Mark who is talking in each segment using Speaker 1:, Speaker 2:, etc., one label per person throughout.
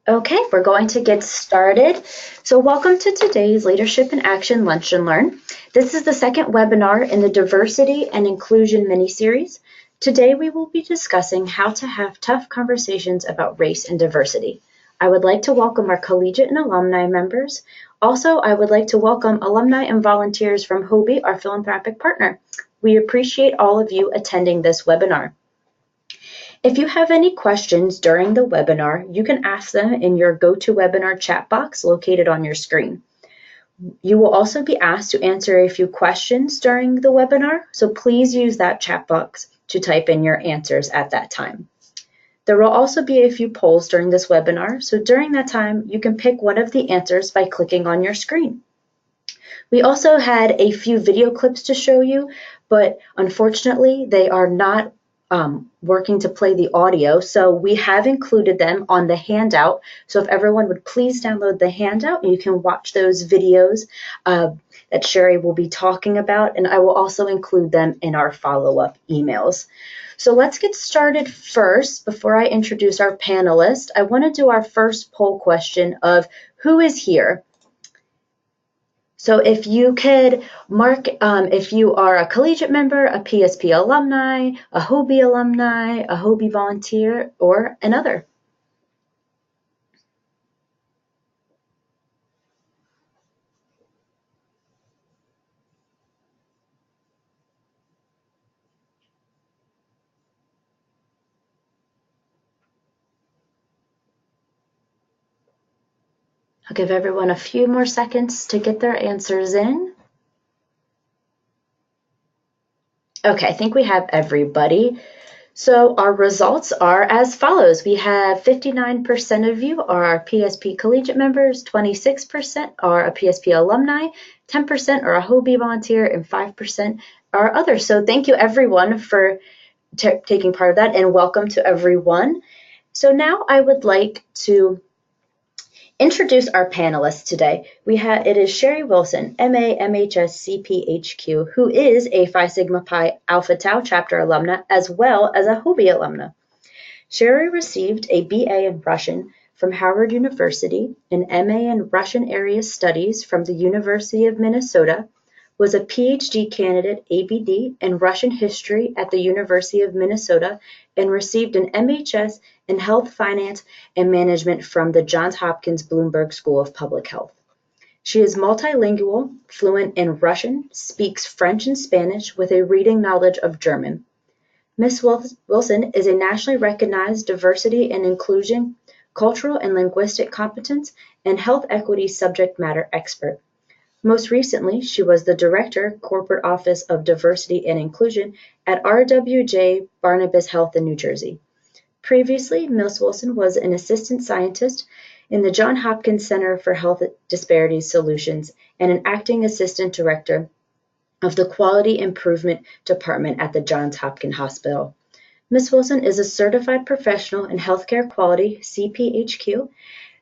Speaker 1: Okay, we're going to get started. So welcome to today's Leadership in Action Lunch and Learn. This is the second webinar in the Diversity and Inclusion mini-series. Today we will be discussing how to have tough conversations about race and diversity. I would like to welcome our collegiate and alumni members. Also, I would like to welcome alumni and volunteers from HOBY, our philanthropic partner. We appreciate all of you attending this webinar. If you have any questions during the webinar, you can ask them in your GoToWebinar chat box located on your screen. You will also be asked to answer a few questions during the webinar, so please use that chat box to type in your answers at that time. There will also be a few polls during this webinar, so during that time, you can pick one of the answers by clicking on your screen. We also had a few video clips to show you, but unfortunately, they are not working to play the audio, so we have included them on the handout. So if everyone would please download the handout, you can watch those videos that Cheri will be talking about, and I will also include them in our follow-up emails. So let's get started first. Before I introduce our panelists, I want to do our first poll question of who is here. So if you could mark if you are a collegiate member, a PSP alumni, a HOBY alumni, a HOBY volunteer, or another. I'll give everyone a few more seconds to get their answers in. Okay, I think we have everybody. So our results are as follows. We have 59% of you are our PSP collegiate members, 26% are a PSP alumni, 10% are a HOBY volunteer, and 5% are others. So thank you everyone for taking part of that, and welcome to everyone. So now I would like to introduce our panelists today. It is Cheri Wilson, MA, MHS, CPHQ, who is a Phi Sigma Pi Alpha Tau chapter alumna as well as a HOBY alumna. Cheri received a BA in Russian from Howard University, an MA in Russian Area Studies from the University of Minnesota, was a PhD candidate ABD in Russian History at the University of Minnesota, and received an MHS in Health Finance and Management from the Johns Hopkins Bloomberg School of Public Health. She is multilingual, fluent in Russian, speaks French and Spanish with a reading knowledge of German. Ms. Wilson is a nationally recognized diversity and inclusion, cultural and linguistic competence, and health equity subject matter expert. Most recently, she was the Director, Corporate Office of Diversity and Inclusion at RWJ Barnabas Health in New Jersey. Previously, Ms. Wilson was an assistant scientist in the Johns Hopkins Center for Health Disparities Solutions and an acting assistant director of the Quality Improvement Department at the Johns Hopkins Hospital. Ms. Wilson is a certified professional in healthcare quality, CPHQ,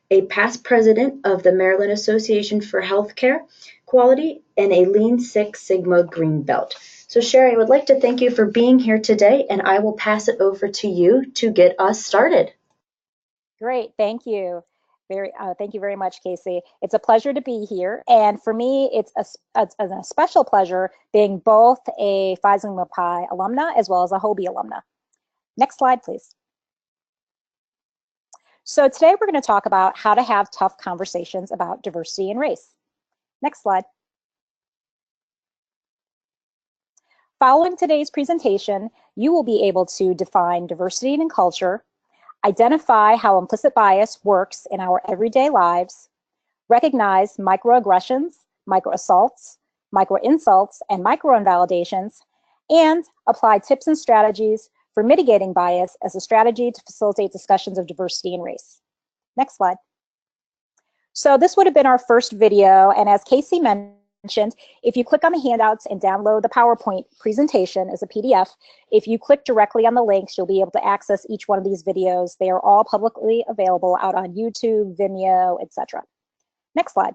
Speaker 1: a past president of the Maryland Association for Healthcare Quality, and a Lean Six Sigma Green Belt. So Cheri, I would like to thank you for being here today, and I will pass it over to you to get us started.
Speaker 2: Great, thank you. Thank you very much, Casey. It's a pleasure to be here, and for me, it's a special pleasure being both a Phi Sigma Pi alumna as well as a HOBY alumna. Next slide, please. So today we're going to talk about how to have tough conversations about diversity and race. Next slide. Following today's presentation, you will be able to define diversity and culture, identify how implicit bias works in our everyday lives, recognize microaggressions, microassaults, microinsults, and microinvalidations, and apply tips and strategies for mitigating bias as a strategy to facilitate discussions of diversity and race. Next slide. So this would have been our first video, and as Casey mentioned, if you click on the handouts and download the PowerPoint presentation as a PDF, if you click directly on the links, you'll be able to access each one of these videos. They are all publicly available out on YouTube, Vimeo, etc. Next slide.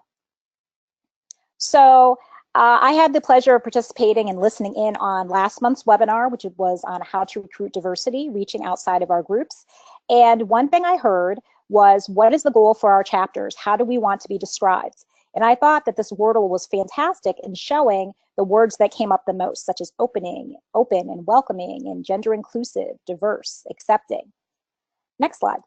Speaker 2: So I had the pleasure of participating and listening in on last month's webinar, which was on how to recruit diversity, reaching outside of our groups. And one thing I heard was, what is the goal for our chapters? How do we want to be described? And I thought that this Wordle was fantastic in showing the words that came up the most, such as opening, open and welcoming, and gender inclusive, diverse, accepting. Next slide.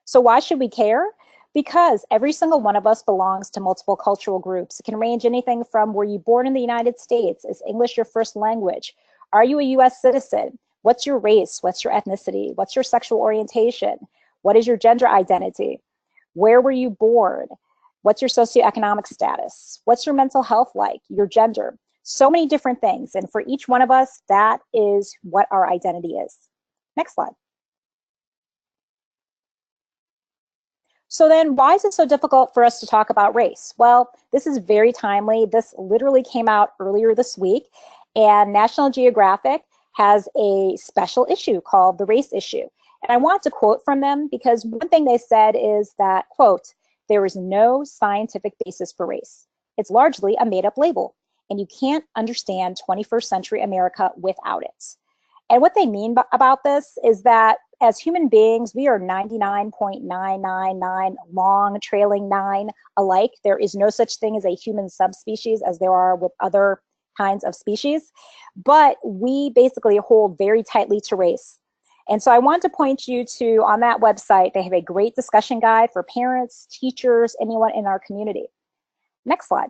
Speaker 2: So why should we care? Because every single one of us belongs to multiple cultural groups. It can range anything from, were you born in the United States? Is English your first language? Are you a US citizen? What's your race? What's your ethnicity? What's your sexual orientation? What is your gender identity? Where were you born? What's your socioeconomic status? What's your mental health like? Your gender? So many different things. And for each one of us, that is what our identity is. Next slide. So then why is it so difficult for us to talk about race? Well, this is very timely. This literally came out earlier this week, and National Geographic has a special issue called the race issue. And I want to quote from them because one thing they said is that, quote, there is no scientific basis for race. It's largely a made-up label, and you can't understand 21st century America without it. And what they mean about this is that as human beings, we are 99.999 long trailing 9 alike. There is no such thing as a human subspecies as there are with other kinds of species, but we basically hold very tightly to race. And so I want to point you to, on that website, they have a great discussion guide for parents, teachers, anyone in our community. Next slide.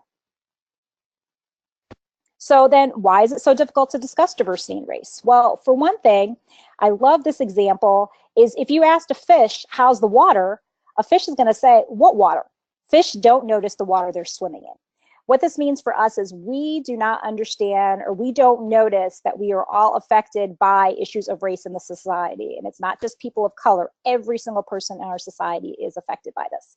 Speaker 2: So then why is it so difficult to discuss diversity and race? Well, for one thing, I love this example, is if you asked a fish, how's the water? A fish is going to say, what water? Fish don't notice the water they're swimming in. What this means for us is we do not understand, or we don't notice that we are all affected by issues of race in the society. And it's not just people of color. Every single person in our society is affected by this.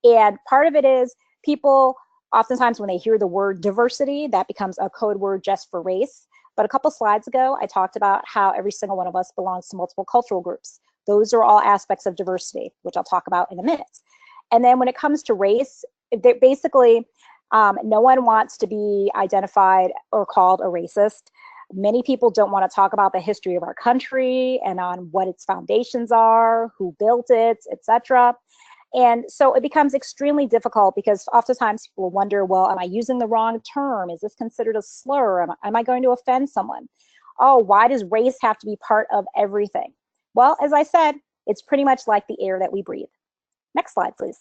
Speaker 2: And part of it is people, oftentimes when they hear the word diversity, that becomes a code word just for race. But a couple slides ago, I talked about how every single one of us belongs to multiple cultural groups. Those are all aspects of diversity, which I'll talk about in a minute. And then when it comes to race, basically, no one wants to be identified or called a racist. Many people don't want to talk about the history of our country and on what its foundations are, who built it, etc. And so it becomes extremely difficult because oftentimes people wonder, well, am I using the wrong term? Is this considered a slur? Am I going to offend someone? Oh, why does race have to be part of everything? Well, as I said, it's pretty much like the air that we breathe. Next slide, please.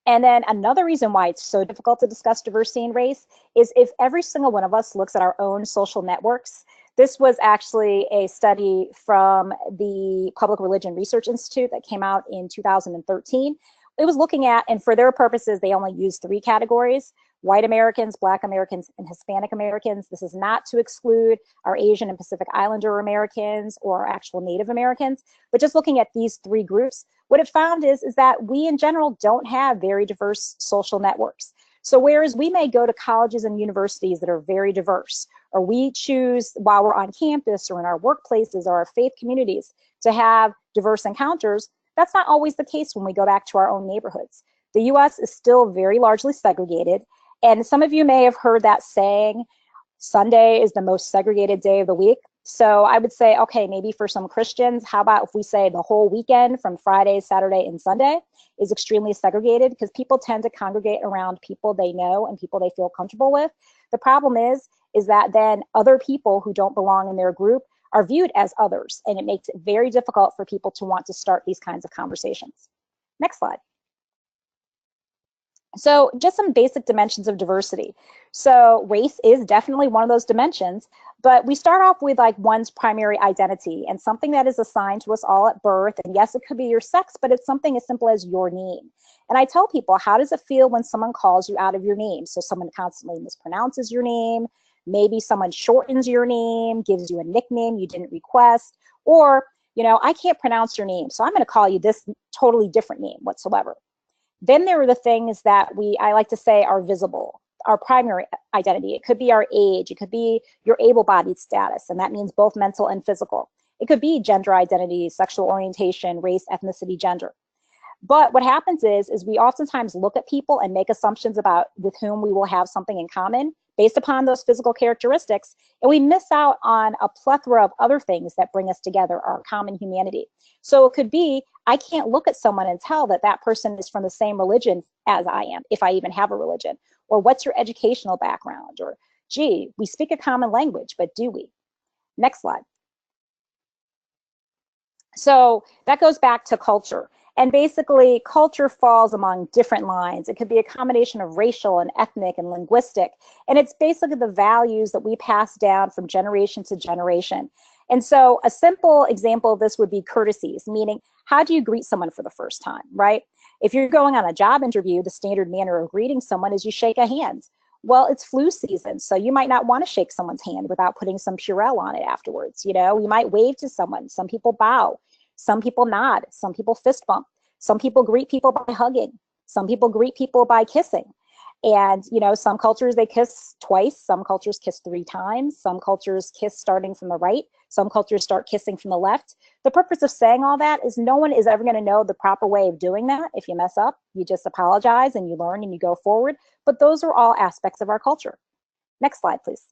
Speaker 2: And then another reason why it's so difficult to discuss diversity and race is if every single one of us looks at our own social networks. This was actually a study from the Public Religion Research Institute that came out in 2013. It was looking at, and for their purposes, they only used 3 categories: white Americans, Black Americans, and Hispanic Americans. This is not to exclude our Asian and Pacific Islander Americans or actual Native Americans, but just looking at these 3 groups, what it found is that we in general don't have very diverse social networks. So whereas we may go to colleges and universities that are very diverse, or we choose while we're on campus or in our workplaces or our faith communities to have diverse encounters, that's not always the case when we go back to our own neighborhoods. The US is still very largely segregated. And some of you may have heard that saying, Sunday is the most segregated day of the week. So I would say, okay, maybe for some Christians, how about if we say the whole weekend from Friday, Saturday, and Sunday is extremely segregated, because people tend to congregate around people they know and people they feel comfortable with. The problem is that then other people who don't belong in their group are viewed as others, and it makes it very difficult for people to want to start these kinds of conversations. Next slide. So just some basic dimensions of diversity. So race is definitely one of those dimensions, but we start off with like one's primary identity and something that is assigned to us all at birth. And yes, it could be your sex, but it's something as simple as your name. And I tell people, how does it feel when someone calls you out of your name? So someone constantly mispronounces your name, maybe someone shortens your name, gives you a nickname you didn't request, or, you know, I can't pronounce your name, so I'm going to call you this totally different name whatsoever. Then there are the things that I like to say are visible, our primary identity. It could be our age, it could be your able-bodied status, and that means both mental and physical. It could be gender identity, sexual orientation, race, ethnicity, gender. But what happens is we oftentimes look at people and make assumptions about with whom we will have something in common based upon those physical characteristics, and we miss out on a plethora of other things that bring us together, our common humanity. So it could be, I can't look at someone and tell that that person is from the same religion as I am, if I even have a religion, or what's your educational background, or gee, we speak a common language, but do we? Next slide. So that goes back to culture. And basically, culture falls among different lines. It could be a combination of racial and ethnic and linguistic. And it's basically the values that we pass down from generation to generation. And so a simple example of this would be courtesies, meaning how do you greet someone for the first time, right? If you're going on a job interview, the standard manner of greeting someone is you shake a hand. Well, it's flu season, so you might not want to shake someone's hand without putting some Purell on it afterwards. You know, you might wave to someone. Some people bow. Some people nod. Some people fist bump. Some people greet people by hugging. Some people greet people by kissing. And, you know, some cultures, they kiss twice. Some cultures kiss 3 times. Some cultures kiss starting from the right. Some cultures start kissing from the left. The purpose of saying all that is no one is ever going to know the proper way of doing that. If you mess up, you just apologize and you learn and you go forward. But those are all aspects of our culture. Next slide, please.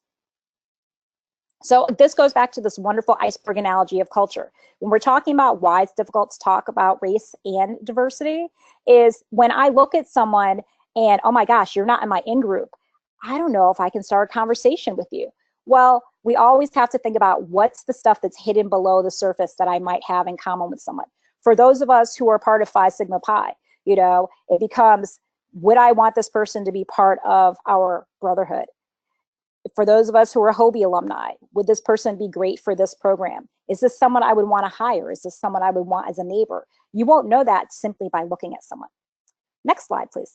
Speaker 2: So this goes back to this wonderful iceberg analogy of culture. When we're talking about why it's difficult to talk about race and diversity is when I look at someone and, oh my gosh, you're not in my in-group, I don't know if I can start a conversation with you. Well, we always have to think about what's the stuff that's hidden below the surface that I might have in common with someone. For those of us who are part of Phi Sigma Pi, you know, it becomes, would I want this person to be part of our brotherhood? For those of us who are HOBY alumni, would this person be great for this program? Is this someone I would want to hire? Is this someone I would want as a neighbor? You won't know that simply by looking at someone. Next slide, please.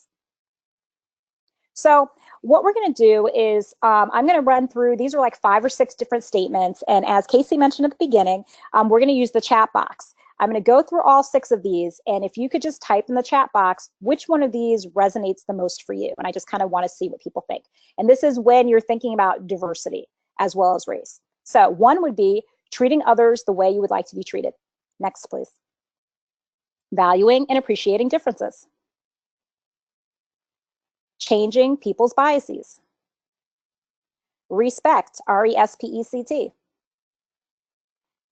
Speaker 2: So what we're going to do is I'm going to run through, these are like 5 or 6 different statements. And as Casey mentioned at the beginning, we're going to use the chat box. I'm going to go through all 6 of these. And if you could just type in the chat box, which one of these resonates the most for you? And I just kind of want to see what people think. And this is when you're thinking about diversity as well as race. So 1 would be treating others the way you would like to be treated. Next, please. Valuing and appreciating differences. Changing people's biases. Respect, R-E-S-P-E-C-T.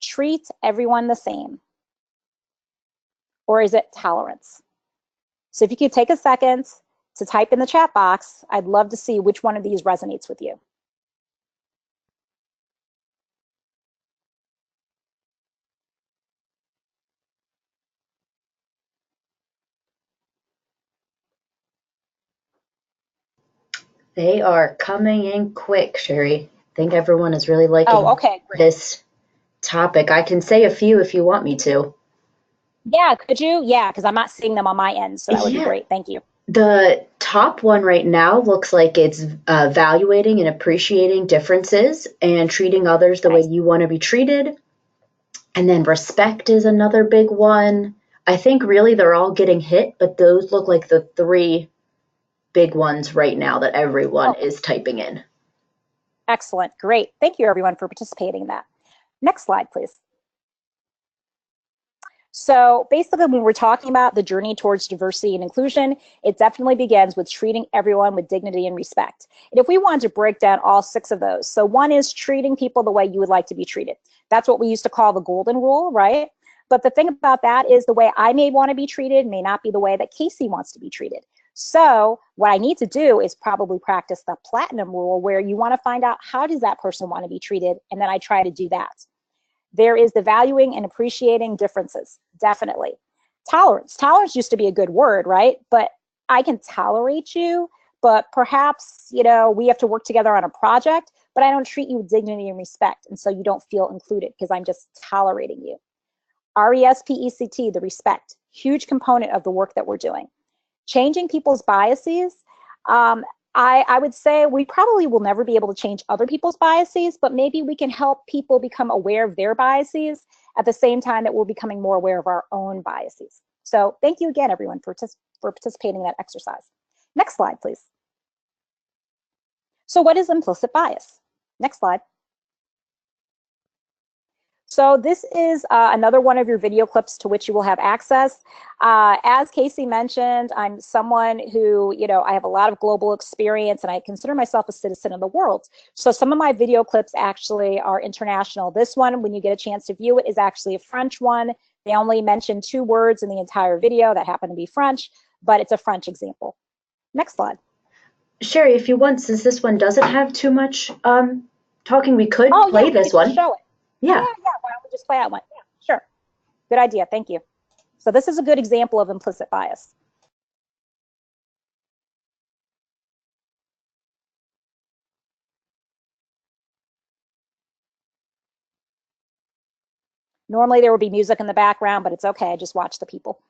Speaker 2: Treat everyone the same. Or is it tolerance? So if you could take a second to type in the chat box, I'd love to see which one of these resonates with you.
Speaker 1: They are coming in quick, Cheri. I think everyone is really liking this topic. I can say a few if you want me to.
Speaker 2: Yeah, could you? Yeah, because I'm not seeing them on my end, so that would be great. Thank you.
Speaker 1: The top one right now looks like it's evaluating and appreciating differences and treating others the way you want to be treated. And then respect is another big one. I think really they're all getting hit, but those look like the 3 big ones right now that everyone is typing in.
Speaker 2: Excellent. Great. Thank you, everyone, for participating in that. Next slide, please. So basically, when we're talking about the journey towards diversity and inclusion, it definitely begins with treating everyone with dignity and respect. And if we wanted to break down all 6 of those, so 1 is treating people the way you would like to be treated. That's what we used to call the golden rule, right? But the thing about that is the way I may want to be treated may not be the way that Casey wants to be treated. So what I need to do is probably practice the platinum rule, where you want to find out how does that person want to be treated, and then I try to do that. There is the valuing and appreciating differences, definitely. Tolerance. Tolerance used to be a good word, right? But I can tolerate you, but perhaps, you know, we have to work together on a project, but I don't treat you with dignity and respect, and so you don't feel included because I'm just tolerating you. R-E-S-P-E-C-T, the respect, huge component of the work that we're doing. Changing people's biases. I would say we probably will never be able to change other people's biases, but maybe we can help people become aware of their biases at the same time that we're becoming more aware of our own biases. So thank you again, everyone, for participating in that exercise. Next slide, please. So what is implicit bias? Next slide. So this is another one of your video clips to which you will have access. As Casey mentioned, I'm someone who, I have a lot of global experience and I consider myself a citizen of the world. So some of my video clips actually are international. This one, when you get a chance to view it, is actually a French one. They only mention 2 words in the entire video that happen to be French, but it's a French example. Next slide.
Speaker 1: Cheri, if you want, since this one doesn't have too much talking, we could play this one.
Speaker 2: Show it.
Speaker 1: Yeah.
Speaker 2: Why don't we just play that one? Yeah, sure. Good idea. Thank you. So this is a good example of implicit bias. Normally there would be music in the background, but it's okay. Just watch the people.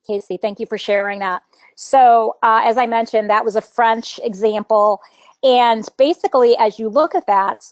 Speaker 2: Casey, thank you for sharing that. So as I mentioned, that was a French example. And basically, as you look at that,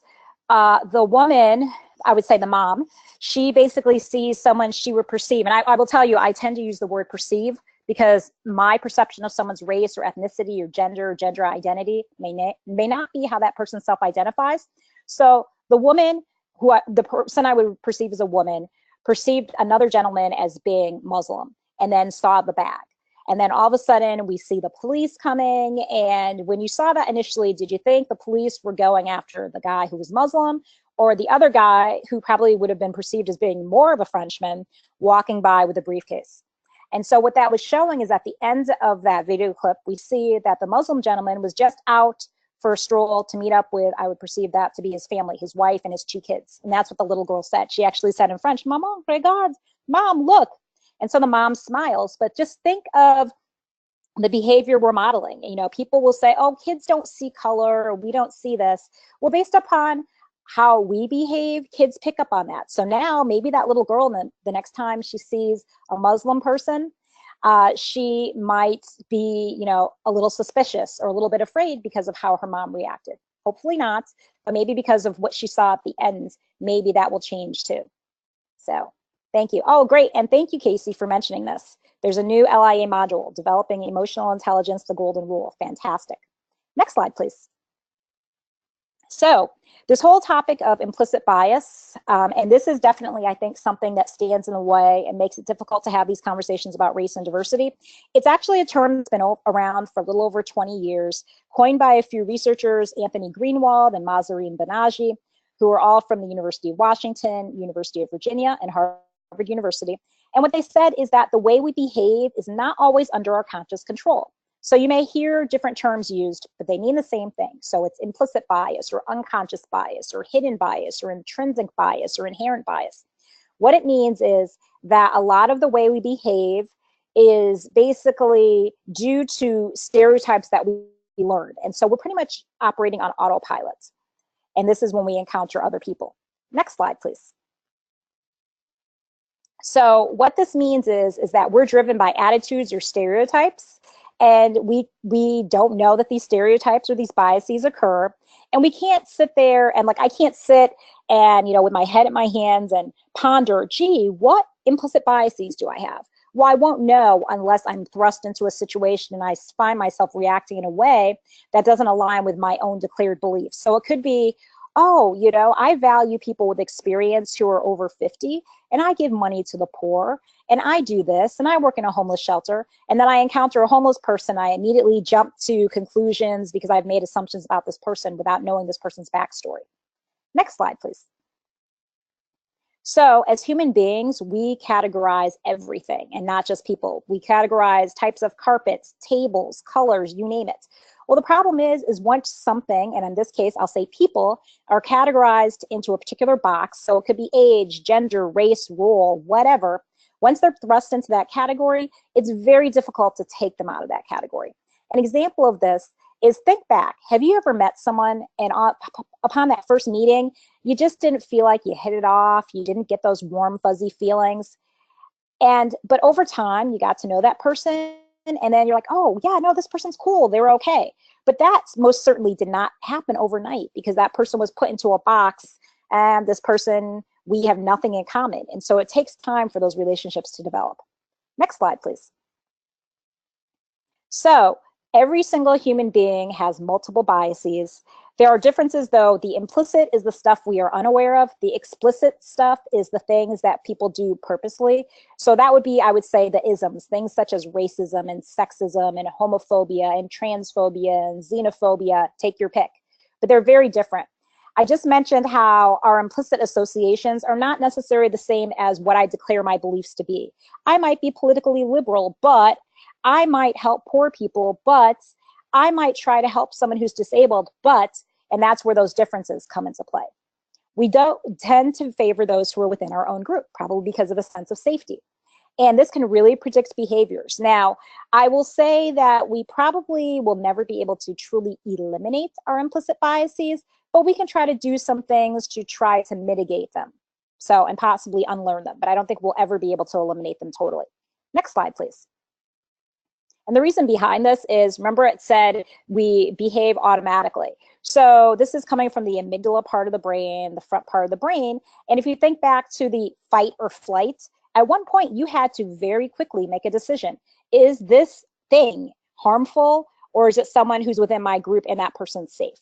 Speaker 2: the woman, I would say the mom, she basically sees someone she would perceive. And I will tell you, I tend to use the word perceive because my perception of someone's race or ethnicity or gender identity may not be how that person self-identifies. So the woman, the person I would perceive as a woman, perceived another gentleman as being Muslim, and then saw the bag. And then all of a sudden we see the police coming. And when you saw that initially, did you think the police were going after the guy who was Muslim or the other guy who probably would have been perceived as being more of a Frenchman walking by with a briefcase? And so what that was showing is at the end of that video clip, we see that the Muslim gentleman was just out for a stroll to meet up with, I would perceive that to be his family, his wife and his 2 kids. And that's what the little girl said. She actually said in French, Maman, regarde, Mom, look. And so the mom smiles, but just think of the behavior we're modeling. People will say, oh, kids don't see color, or we don't see this. Well, based upon how we behave, kids pick up on that. So now maybe that little girl, the next time she sees a Muslim person, she might be, a little suspicious or a little bit afraid because of how her mom reacted. Hopefully not, but maybe because of what she saw at the end, maybe that will change too. So thank you. Oh, great. And thank you, Casey, for mentioning this. There's a new LIA module, Developing Emotional Intelligence, the Golden Rule. Fantastic. Next slide, please. So this whole topic of implicit bias, and this is definitely, I think, something that stands in the way and makes it difficult to have these conversations about race and diversity. It's actually a term that's been around for a little over 20 years, coined by a few researchers, Anthony Greenwald and Mahzarin Banaji, who are all from the University of Washington, University of Virginia, and Harvard University. And what they said is that the way we behave is not always under our conscious control. So you may hear different terms used, but they mean the same thing. So it's implicit bias or unconscious bias or hidden bias or intrinsic bias or inherent bias. What it means is that a lot of the way we behave is basically due to stereotypes that we learned. And so we're pretty much operating on autopilot. And this is when we encounter other people. Next slide, please. So what this means is that we're driven by attitudes or stereotypes, and we don't know that these stereotypes or these biases occur. And we can't sit there and I can't sit and, with my head in my hands and ponder, gee, what implicit biases do I have? Well, I won't know unless I'm thrust into a situation and I find myself reacting in a way that doesn't align with my own declared beliefs. So it could be, oh, I value people with experience who are over 50, and I give money to the poor, and I do this, and I work in a homeless shelter, and then I encounter a homeless person, I immediately jump to conclusions because I've made assumptions about this person without knowing this person's backstory. Next slide, please. So as human beings, we categorize everything and not just people. We categorize types of carpets, tables, colors, you name it. Well, the problem is once something, and in this case, I'll say people, are categorized into a particular box, so it could be age, gender, race, role, whatever, once they're thrust into that category, it's very difficult to take them out of that category. An example of this is think back. Have you ever met someone and upon that first meeting, you just didn't feel like you hit it off, you didn't get those warm, fuzzy feelings, but over time, you got to know that person, and then you're like, oh, yeah, no, this person's cool, they were okay. But that most certainly did not happen overnight because that person was put into a box, and this person, we have nothing in common. And so it takes time for those relationships to develop. Next slide, please. So every single human being has multiple biases. There are differences, though. The implicit is the stuff we are unaware of. The explicit stuff is the things that people do purposely. So that would be, I would say, the isms, things such as racism and sexism and homophobia and transphobia and xenophobia, take your pick. But they're very different. I just mentioned how our implicit associations are not necessarily the same as what I declare my beliefs to be. I might be politically liberal, but I might help poor people, but I might try to help someone who's disabled, and that's where those differences come into play. We don't tend to favor those who are within our own group, probably because of a sense of safety. And this can really predict behaviors. Now, I will say that we probably will never be able to truly eliminate our implicit biases, but we can try to do some things to try to mitigate them. So, and possibly unlearn them, but I don't think we'll ever be able to eliminate them totally. Next slide, please. And the reason behind this is, remember it said we behave automatically. So this is coming from the amygdala part of the brain, the front part of the brain. And if you think back to the fight or flight, at one point you had to very quickly make a decision. Is this thing harmful, or is it someone who's within my group and that person's safe?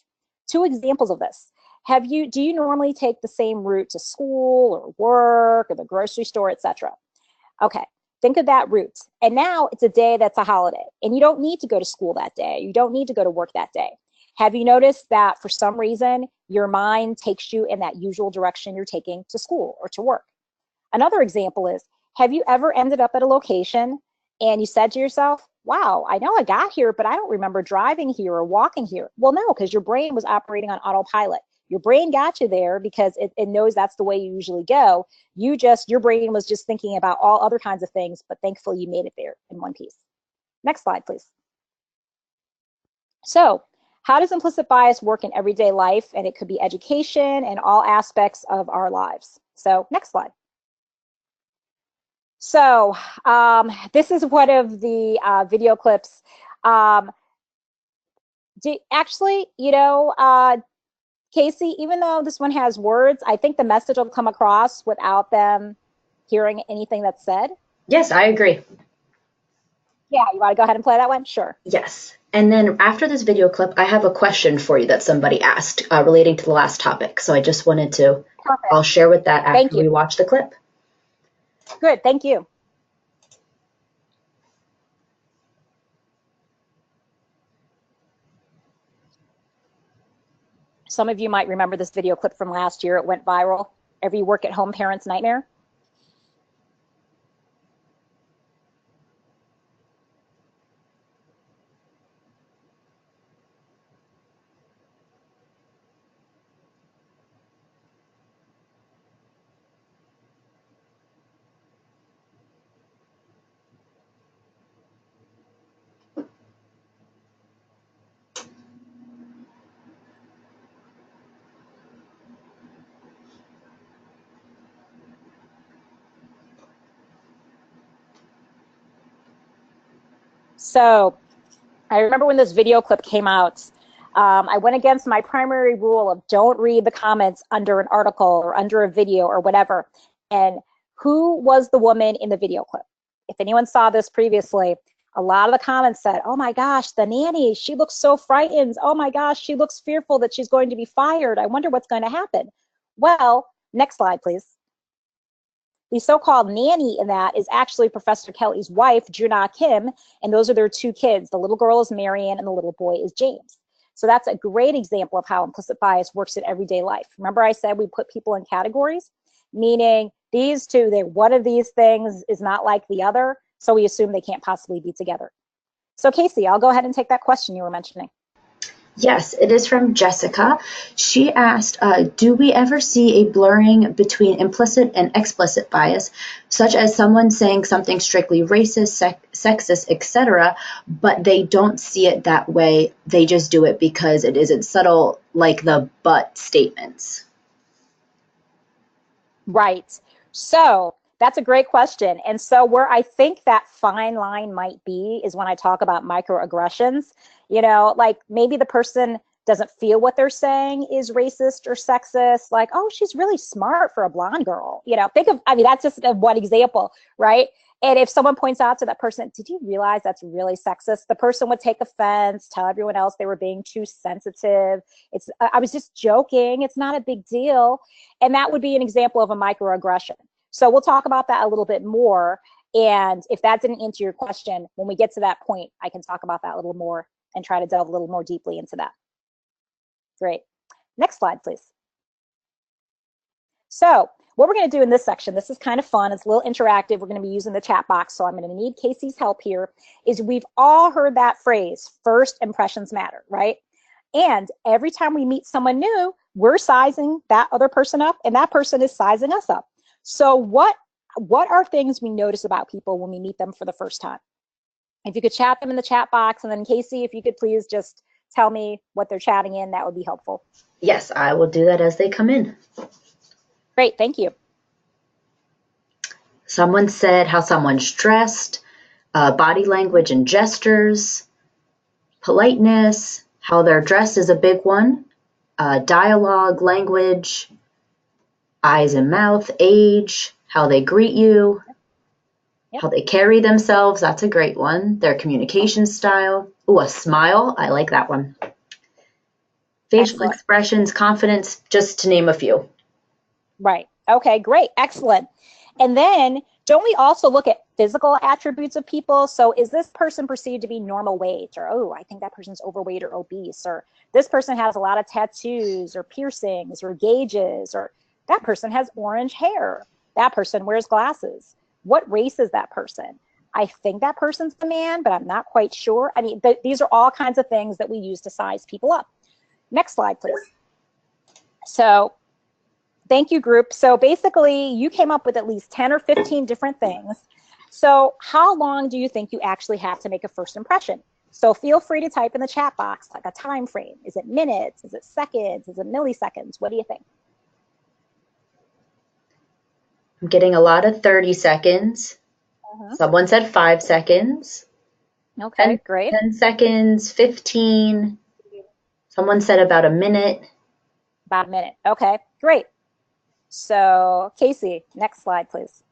Speaker 2: Two examples of this. Do you normally take the same route to school or work or the grocery store, etc.? Okay. Think of that route. And now it's a day that's a holiday, and you don't need to go to school that day. You don't need to go to work that day. Have you noticed that for some reason, your mind takes you in that usual direction you're taking to school or to work? Another example is, have you ever ended up at a location and you said to yourself, wow, I know I got here, but I don't remember driving here or walking here? Well, no, because your brain was operating on autopilot. Your brain got you there because it knows that's the way you usually go. Your brain was just thinking about all other kinds of things, but thankfully you made it there in one piece. Next slide, please. So how does implicit bias work in everyday life? And it could be education and all aspects of our lives. So next slide. So this is one of the video clips. Actually, Casey, even though this one has words, I think the message will come across without them hearing anything that's said.
Speaker 1: Yes, I agree.
Speaker 2: Yeah, you want to go ahead and play that one? Sure.
Speaker 1: Yes. And then after this video clip, I have a question for you that somebody asked relating to the last topic. So I just wanted to,
Speaker 2: Perfect.
Speaker 1: I'll share with that after we watch the clip.
Speaker 2: Good, thank you. Some of you might remember this video clip from last year. It went viral. Every work-at-home parent's nightmare. So I remember when this video clip came out, I went against my primary rule of don't read the comments under an article or under a video or whatever. And who was the woman in the video clip? If anyone saw this previously, a lot of the comments said, oh my gosh, the nanny, she looks so frightened. Oh my gosh, she looks fearful that she's going to be fired. I wonder what's going to happen. Well, next slide, please. The so-called nanny in that is actually Professor Kelly's wife, Juna Kim, and those are their two kids. The little girl is Marion and the little boy is James. So that's a great example of how implicit bias works in everyday life. Remember I said we put people in categories, meaning these two, one of these things is not like the other, so we assume they can't possibly be together. So Casey, I'll go ahead and take that question you were mentioning.
Speaker 1: Yes, it is from Jessica. She asked, do we ever see a blurring between implicit and explicit bias, such as someone saying something strictly racist, sexist, etc., but they don't see it that way, they just do it because it isn't subtle, like the but statements?
Speaker 2: Right. So that's a great question. And so where I think that fine line might be is when I talk about microaggressions, you know, like maybe the person doesn't feel what they're saying is racist or sexist, like, oh, she's really smart for a blonde girl. You know, think of, I mean, that's just one example, right? And if someone points out to that person, did you realize that's really sexist? The person would take offense, tell everyone else they were being too sensitive. I was just joking. It's not a big deal. And that would be an example of a microaggression. So we'll talk about that a little bit more. And if that didn't answer your question, when we get to that point, I can talk about that a little more and try to delve a little more deeply into that. Great. Next slide, please. So what we're going to do in this section, this is kind of fun. It's a little interactive. We're going to be using the chat box, so I'm going to need Casey's help here, is we've all heard that phrase, first impressions matter, right? And every time we meet someone new, we're sizing that other person up, and that person is sizing us up. So what are things we notice about people when we meet them for the first time? If you could chat them in the chat box, and then Casey, if you could please just tell me what they're chatting in, that would be helpful.
Speaker 1: Yes, I will do that as they come in.
Speaker 2: Great, thank you.
Speaker 1: Someone said how someone's dressed, body language and gestures, politeness, how they're dressed is a big one, dialogue, language, eyes and mouth, age, how they greet you,
Speaker 2: Yep.
Speaker 1: how they carry themselves, that's a great one, their communication style. Ooh, a smile, I like that one. Facial expressions, confidence, just to name a few.
Speaker 2: Right. Okay, great. Excellent. And then don't we also look at physical attributes of people? So is this person perceived to be normal weight, or, oh, I think that person's overweight or obese, or this person has a lot of tattoos or piercings or gauges, or that person has orange hair. That person wears glasses. What race is that person? I think that person's a man, but I'm not quite sure. I mean, these are all kinds of things that we use to size people up. Next slide, please. So thank you, group. So basically, you came up with at least 10 or 15 different things. So how long do you think you actually have to make a first impression? So feel free to type in the chat box, like a time frame. Is it minutes? Is it seconds? Is it milliseconds? What do you think?
Speaker 1: I'm getting a lot of 30 seconds. Someone said 5 seconds.
Speaker 2: Okay, great.
Speaker 1: 10 seconds, 15. Someone said about a minute.
Speaker 2: About a minute. Okay, great. So Casey, next slide, please.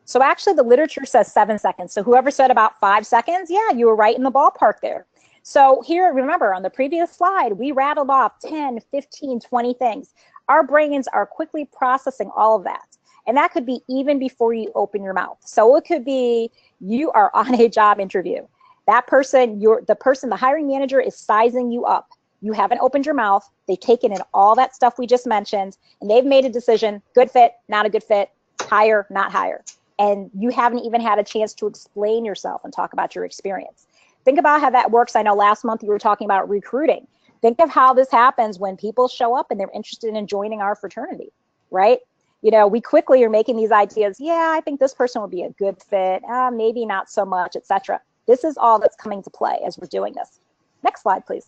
Speaker 2: So actually the literature says 7 seconds. So whoever said about 5 seconds, yeah, you were right in the ballpark there. So here, remember on the previous slide, we rattled off 10, 15, 20 things. Our brains are quickly processing all of that. And that could be even before you open your mouth. So it could be you are on a job interview. That person, the hiring manager is sizing you up. You haven't opened your mouth. They've taken in all that stuff we just mentioned, and they've made a decision, good fit, not a good fit, hire, not hire. And you haven't even had a chance to explain yourself and talk about your experience. Think about how that works. I know last month you were talking about recruiting. Think of how this happens when people show up and they're interested in joining our fraternity, right? You know, we quickly are making these ideas. Yeah, I think this person would be a good fit. Maybe not so much, etc. This is all that's coming to play as we're doing this. Next slide, please.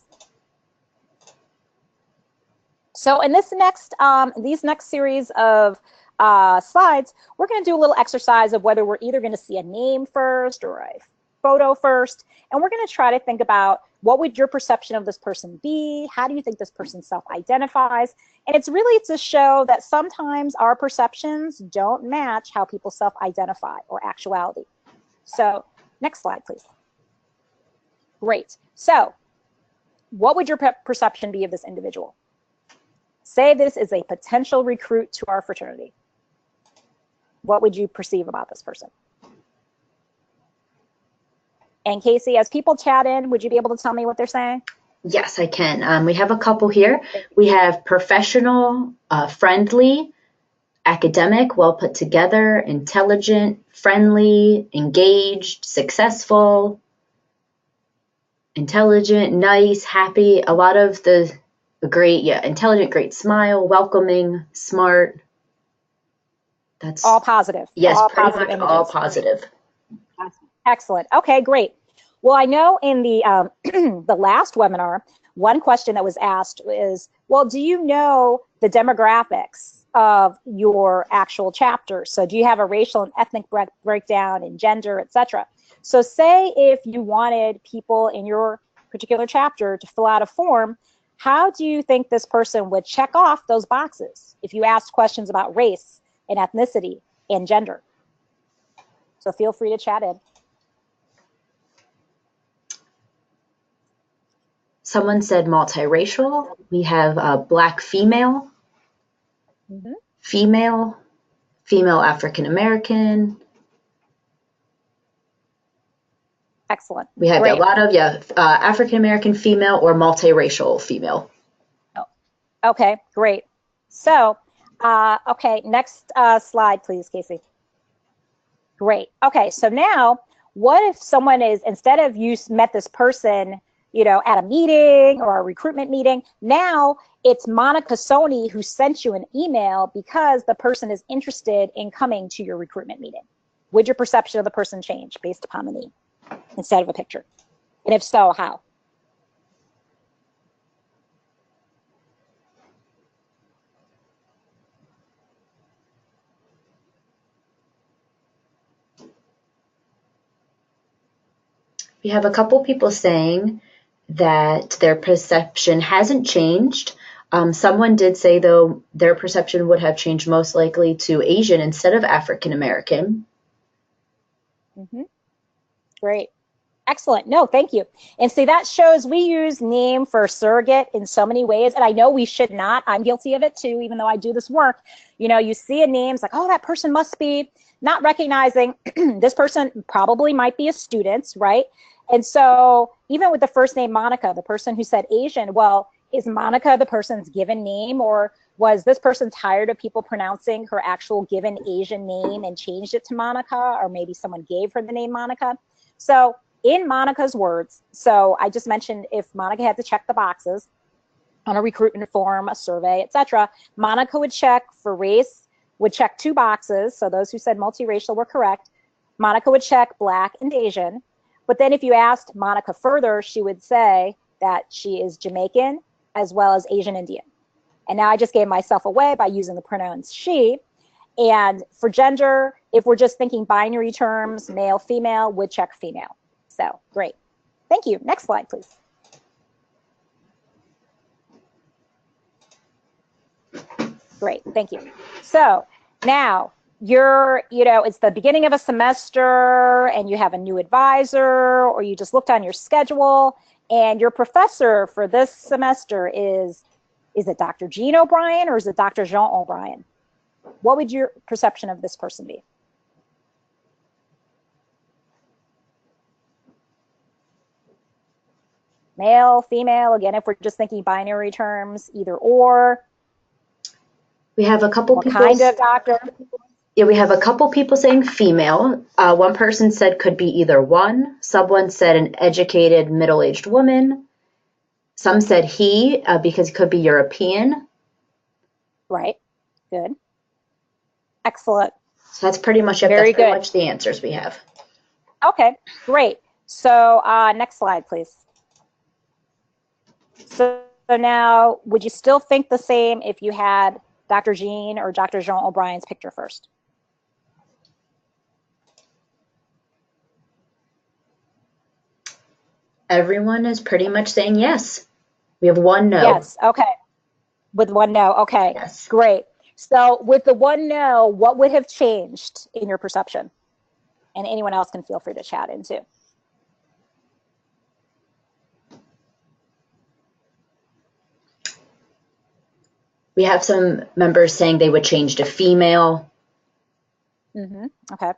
Speaker 2: So in this next, these next series of slides, we're going to do a little exercise of whether we're either going to see a name first or a photo first. And we're going to try to think about what would your perception of this person be? How do you think this person self-identifies? And it's really to show that sometimes our perceptions don't match how people self-identify or actuality. So next slide, please. Great. So what would your perception be of this individual? Say this is a potential recruit to our fraternity. What would you perceive about this person? And Casey, as people chat in, would you be able to tell me what they're saying?
Speaker 1: Yes, I can. We have a couple here. We have professional, friendly, academic, well put together, intelligent, friendly, engaged, successful, intelligent, nice, happy. A lot of the great, intelligent, great smile, welcoming, smart. That's
Speaker 2: all positive.
Speaker 1: Yes,
Speaker 2: all
Speaker 1: pretty
Speaker 2: positive
Speaker 1: much
Speaker 2: images.
Speaker 1: all positive.
Speaker 2: Excellent. Okay, great. Well, I know in the the last webinar, one question that was asked is, well, do you know the demographics of your actual chapter? So do you have a racial and ethnic breakdown in gender, etc.? So say if you wanted people in your particular chapter to fill out a form, how do you think this person would check off those boxes if you asked questions about race and ethnicity and gender? So feel free to chat in.
Speaker 1: Someone said multiracial. We have Black female, female, female African American.
Speaker 2: Excellent.
Speaker 1: We have
Speaker 2: Great.
Speaker 1: a lot of, African American female or multiracial female.
Speaker 2: Oh. Okay, great. So, okay, next slide, please, Casey. Great. Okay, so now what if someone is, instead of you met this person, you know, at a meeting or a recruitment meeting, now it's Monica Soni who sent you an email because the person is interested in coming to your recruitment meeting. Would your perception of the person change based upon the name instead of a picture? And if so, how?
Speaker 1: We have a couple people saying that their perception hasn't changed. Someone did say, though, their perception would have changed most likely to Asian instead of African American.
Speaker 2: Great. Excellent. No, thank you. And see, that shows we use name for surrogate in so many ways. And I know we should not. I'm guilty of it too, even though I do this work. You know, you see a name, it's like, oh, that person must be, not recognizing this person probably might be a student, right? And so even with the first name Monica, the person who said Asian, well, is Monica the person's given name, or was this person tired of people pronouncing her actual given Asian name and changed it to Monica, or maybe someone gave her the name Monica? So in Monica's words, so I just mentioned if Monica had to check the boxes on a recruitment form, a survey, etc., Monica would check for race, would check 2 boxes. So those who said multiracial were correct. Monica would check Black and Asian. But then if you asked Monica further, she would say that she is Jamaican as well as Asian Indian. And now I just gave myself away by using the pronouns she. And for gender, if we're just thinking binary terms, male, female, would check female. So great. Thank you. Next slide, please. Great. Thank you. So now you're, you know, it's the beginning of a semester and you have a new advisor, or you just looked on your schedule and your professor for this semester is it Dr. Jean O'Brien or is it Dr. Jean O'Brien? What would your perception of this person be? Male, female, again, if we're just thinking binary terms, either or.
Speaker 1: We have a couple
Speaker 2: what
Speaker 1: people.
Speaker 2: Kind of doctor?
Speaker 1: Yeah, we have a couple people saying female. One person said could be either one. Someone said an educated middle-aged woman. Some said he, because it could be European.
Speaker 2: Right. Good. Excellent.
Speaker 1: So that's pretty much it.
Speaker 2: Very
Speaker 1: That's pretty
Speaker 2: good.
Speaker 1: much the answers we have.
Speaker 2: Okay, great. So next slide, please. So now, would you still think the same if you had Dr. Jean or Dr. Jean O'Brien's picture first?
Speaker 1: Everyone is pretty much saying yes. We have one no.
Speaker 2: Yes, okay. With one no, okay,
Speaker 1: Yes.
Speaker 2: great. So with the one no, what would have changed in your perception? And anyone else can feel free to chat in too.
Speaker 1: We have some members saying they would change to female.
Speaker 2: Okay.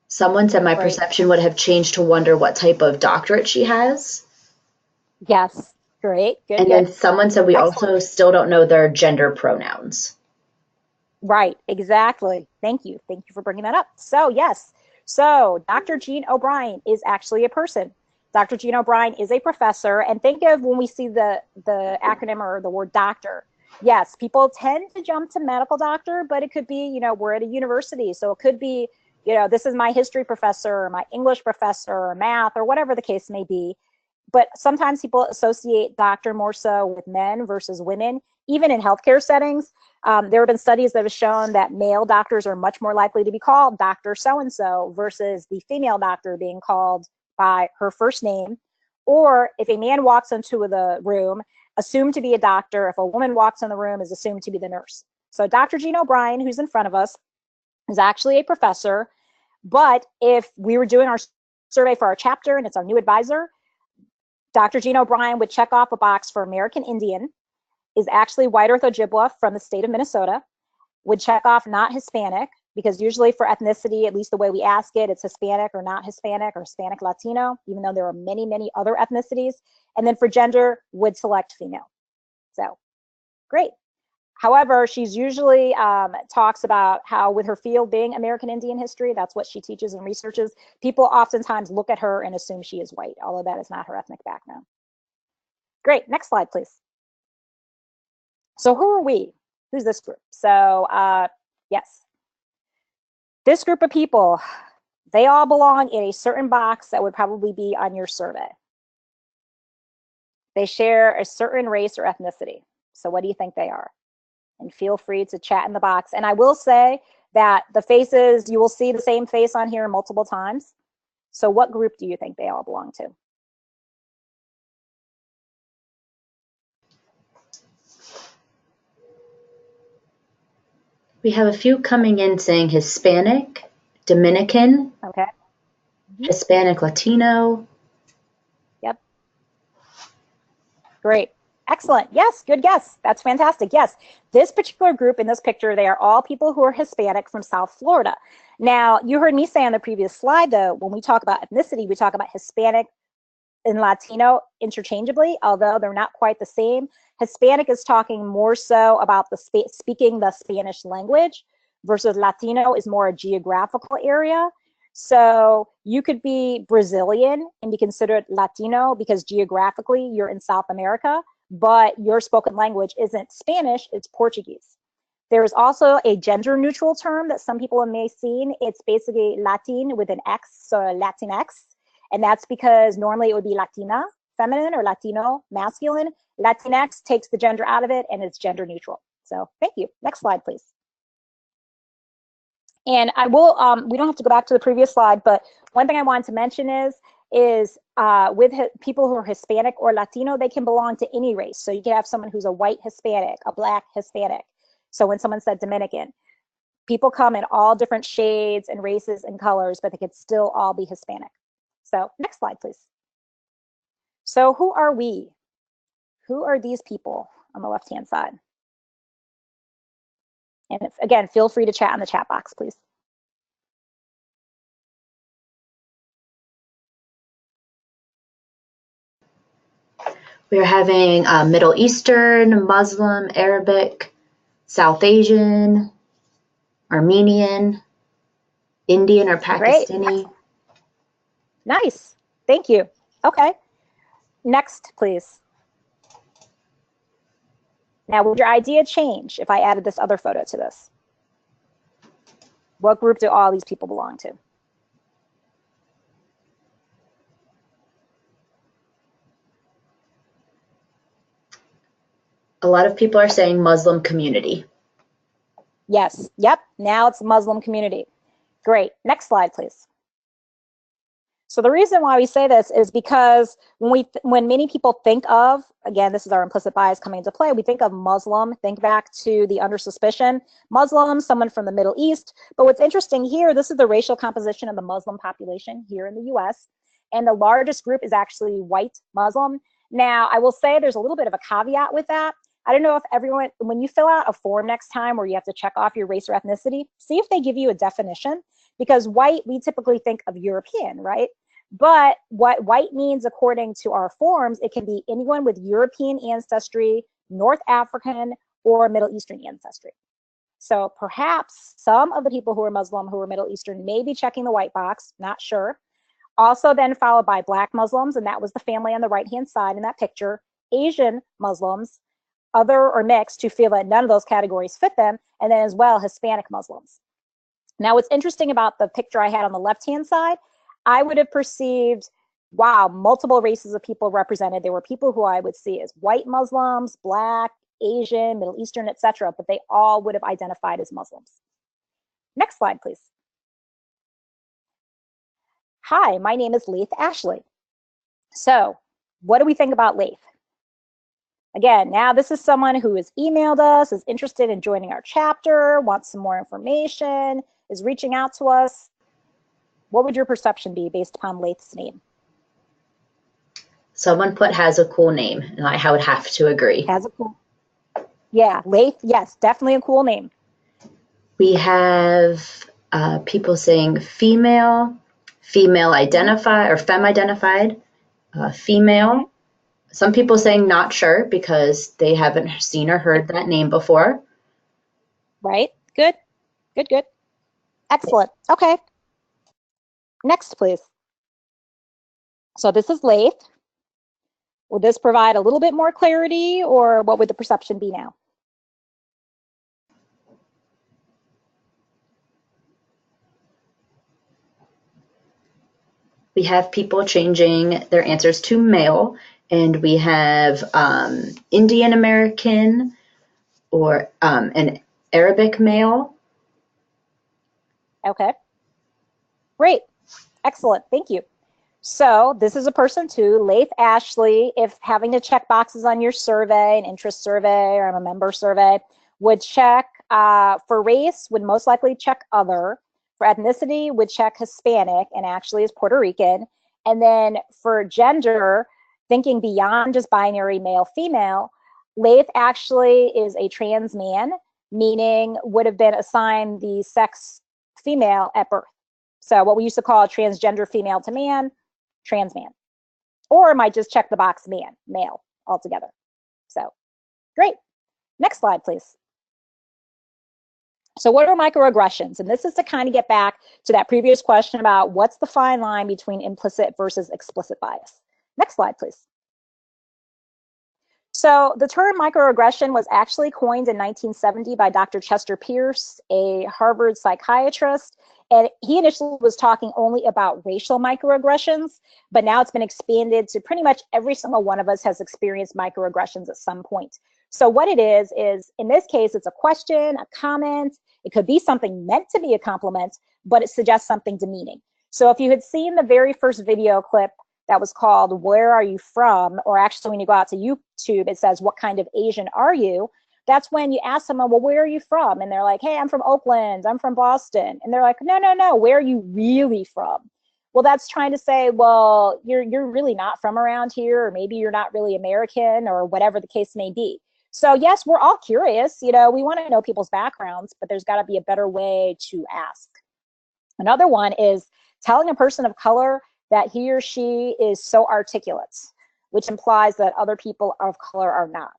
Speaker 1: Someone said my
Speaker 2: Great.
Speaker 1: perception would have changed to wonder what type of doctorate she has.
Speaker 2: Yes, great, good,
Speaker 1: And
Speaker 2: good.
Speaker 1: then someone said we
Speaker 2: Excellent.
Speaker 1: also still don't know their gender pronouns.
Speaker 2: Right, exactly. Thank you. Thank you for bringing that up. So yes, so Dr. Jean O'Brien is actually a person. Dr. Jean O'Brien is a professor. And think of when we see the acronym or the word doctor. Yes, people tend to jump to medical doctor, but it could be, you know, we're at a university. So it could be, you know, this is my history professor or my English professor or math or whatever the case may be. But sometimes people associate doctor more so with men versus women, even in healthcare settings. There have been studies that have shown that male doctors are much more likely to be called Dr. So-and-so versus the female doctor being called by her first name. Or if a man walks into the room, assumed to be a doctor. If a woman walks in the room, is assumed to be the nurse. So Dr. Jean O'Brien, who's in front of us, is actually a professor. But if we were doing our survey for our chapter and it's our new advisor, Dr. Jean O'Brien would check off a box for American Indian, is actually white Earth Ojibwa from the state of Minnesota, would check off not Hispanic, because usually for ethnicity, at least the way we ask it, it's Hispanic or not Hispanic or Hispanic Latino, even though there are many, many other ethnicities. And then for gender, would select female. So great. However, she's usually talks about how with her field being American Indian history, that's what she teaches and researches, people oftentimes look at her and assume she is white, although that is not her ethnic background. Great, next slide, please. So who are we? Who's this group? So yes, this group of people, they all belong in a certain box that would probably be on your survey. They share a certain race or ethnicity. So what do you think they are? And feel free to chat in the box. And I will say that the faces, you will see the same face on here multiple times. So what group do you think they all belong to?
Speaker 1: We have a few coming in saying Hispanic, Dominican,
Speaker 2: Okay.
Speaker 1: Hispanic Latino.
Speaker 2: Yep. Great. Excellent. Yes, good guess. That's fantastic. Yes, this particular group in this picture, they are all people who are Hispanic from South Florida. Now, you heard me say on the previous slide, though, when we talk about ethnicity, we talk about Hispanic and Latino interchangeably, although they're not quite the same. Hispanic is talking more so about the speaking the Spanish language versus Latino is more a geographical area. So you could be Brazilian and be considered Latino because geographically you're in South America, but your spoken language isn't Spanish, it's Portuguese. There is also a gender neutral term that some people may have seen. It's basically Latin with an X, so Latinx. And that's because normally it would be Latina, feminine, or Latino, masculine. Latinx takes the gender out of it and it's gender neutral. So thank you. Next slide, please. And I will, we don't have to go back to the previous slide, but one thing I wanted to mention is with people who are Hispanic or Latino, they can belong to any race. So you can have someone who's a white Hispanic, a black Hispanic. So when someone said Dominican, people come in all different shades and races and colors, but they could still all be Hispanic. So next slide, please. So who are we? Who are these people on the left-hand side? And if, again, feel free to chat in the chat box, please.
Speaker 1: We're having Middle Eastern, Muslim, Arabic, South Asian, Armenian, Indian or Pakistani.
Speaker 2: Great. Nice. Thank you. Okay. Next, please. Now, would your idea change if I added this other photo to this? What group do all these people belong to?
Speaker 1: A lot of people are saying Muslim community.
Speaker 2: Yes, yep, now it's Muslim community. Great, next slide, please. So the reason why we say this is because when many people think of, again, this is our implicit bias coming into play, we think of Muslim, think back to the under suspicion, Muslim, someone from the Middle East. But what's interesting here, this is the racial composition of the Muslim population here in the US. And the largest group is actually white Muslim. Now, I will say there's a little bit of a caveat with that. I don't know if everyone, when you fill out a form next time where you have to check off your race or ethnicity, see if they give you a definition. Because white, we typically think of European, right? But what white means according to our forms, it can be anyone with European ancestry, North African, or Middle Eastern ancestry. So perhaps some of the people who are Muslim, who are Middle Eastern, may be checking the white box, not sure. Also then followed by Black Muslims, and that was the family on the right-hand side in that picture, Asian Muslims, other or mixed, who feel that none of those categories fit them, and then as well Hispanic Muslims. Now, what's interesting about the picture I had on the left-hand side, I would have perceived, wow, multiple races of people represented. There were people who I would see as white Muslims, Black, Asian, Middle Eastern, etc., but they all would have identified as Muslims. Next slide, please. Hi, my name is Laith Ashley. So, what do we think about Laith? Again, now this is someone who has emailed us, is interested in joining our chapter, wants some more information, is reaching out to us. What would your perception be based upon Laith's name?
Speaker 1: Someone put has a cool name, and I would have to agree.
Speaker 2: Has a cool, yeah, Laith, yes, definitely a cool name.
Speaker 1: We have people saying female, female identified, or femme identified, female. Some people saying not sure because they haven't seen or heard that name before.
Speaker 2: Right, good, good, good. Excellent, okay. Next, please. So this is Laith. Will this provide a little bit more clarity, or what would the perception be now?
Speaker 1: We have people changing their answers to male, and we have Indian American or an Arabic male.
Speaker 2: Okay, great, excellent, thank you. So this is a person too, Laith Ashley. If having to check boxes on your survey, an interest survey or a member survey, would check for race, would most likely check other. For ethnicity, would check Hispanic, and actually is Puerto Rican. And then for gender, thinking beyond just binary male, female, Laith actually is a trans man, meaning would have been assigned the sex female at birth. So what we used to call a transgender female to man, trans man. Or might just check the box man, male altogether. So great. Next slide, please. So what are microaggressions? And this is to kind of get back to that previous question about what's the fine line between implicit versus explicit bias. Next slide, please. So the term microaggression was actually coined in 1970 by Dr. Chester Pierce, a Harvard psychiatrist. And he initially was talking only about racial microaggressions, but now it's been expanded to pretty much every single one of us has experienced microaggressions at some point. So what it is in this case, it's a question, a comment. It could be something meant to be a compliment, but it suggests something demeaning. So if you had seen the very first video clip that was called "Where Are You From?" or actually when you go out to YouTube, it says, "What kind of Asian are you?" That's when you ask someone, well, where are you from? And they're like, hey, I'm from Oakland, I'm from Boston. And they're like, no, no, no, where are you really from? Well, that's trying to say, well, you're really not from around here, or maybe you're not really American, or whatever the case may be. So yes, we're all curious, we want to know people's backgrounds, but there's got to be a better way to ask. Another one is telling a person of color that he or she is so articulate, which implies that other people of color are not.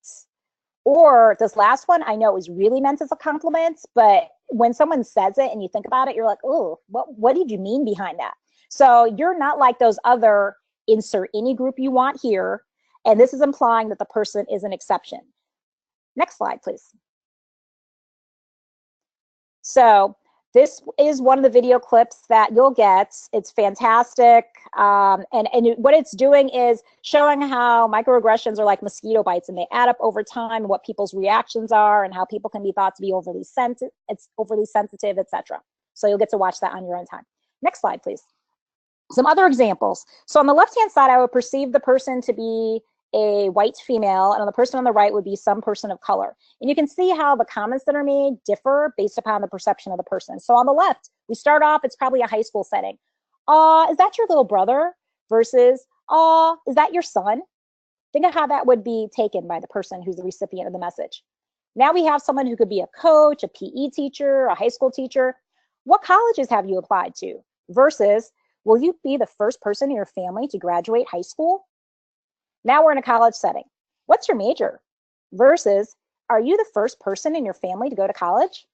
Speaker 2: Or this last one, I know is really meant as a compliment, but when someone says it and you think about it, you're like, oh, what did you mean behind that? So you're not like those other, insert any group you want here, and this is implying that the person is an exception. Next slide, please. So This is one of the video clips that you'll get. It's fantastic. And what it's doing is showing how microaggressions are like mosquito bites, and they add up over time, and what people's reactions are, and how people can be thought to be overly sensitive, etc. So you'll get to watch that on your own time. Next slide, please. Some other examples. So on the left-hand side, I would perceive the person to be a white female, and on the person on the right would be some person of color. And you can see how the comments that are made differ based upon the perception of the person. So on the left, we start off, it's probably a high school setting. Is that your little brother? Versus, is that your son? Think of how that would be taken by the person who's the recipient of the message. Now we have someone who could be a coach, a PE teacher, a high school teacher. What colleges have you applied to? Versus, will you be the first person in your family to graduate high school? Now we're in a college setting. What's your major? Versus, are you the first person in your family to go to college?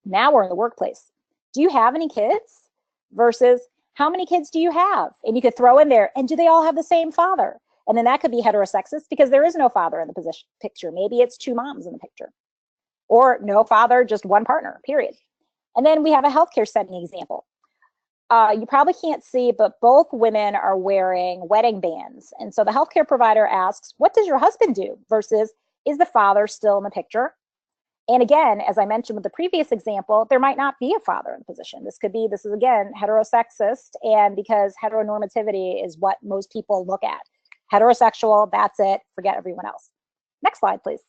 Speaker 2: Now we're in the workplace. Do you have any kids? Versus, how many kids do you have? And you could throw in there, and do they all have the same father? And then that could be heterosexist because there is no father in the picture. Maybe it's two moms in the picture. Or no father, just one partner, period. And then we have a healthcare setting example. You probably can't see, but both women are wearing wedding bands. And so the healthcare provider asks, what does your husband do? Versus, is the father still in the picture? And again, as I mentioned with the previous example, there might not be a father in the position. This is again, heterosexist, and because heteronormativity is what most people look at. Heterosexual, that's it, forget everyone else. Next slide, please.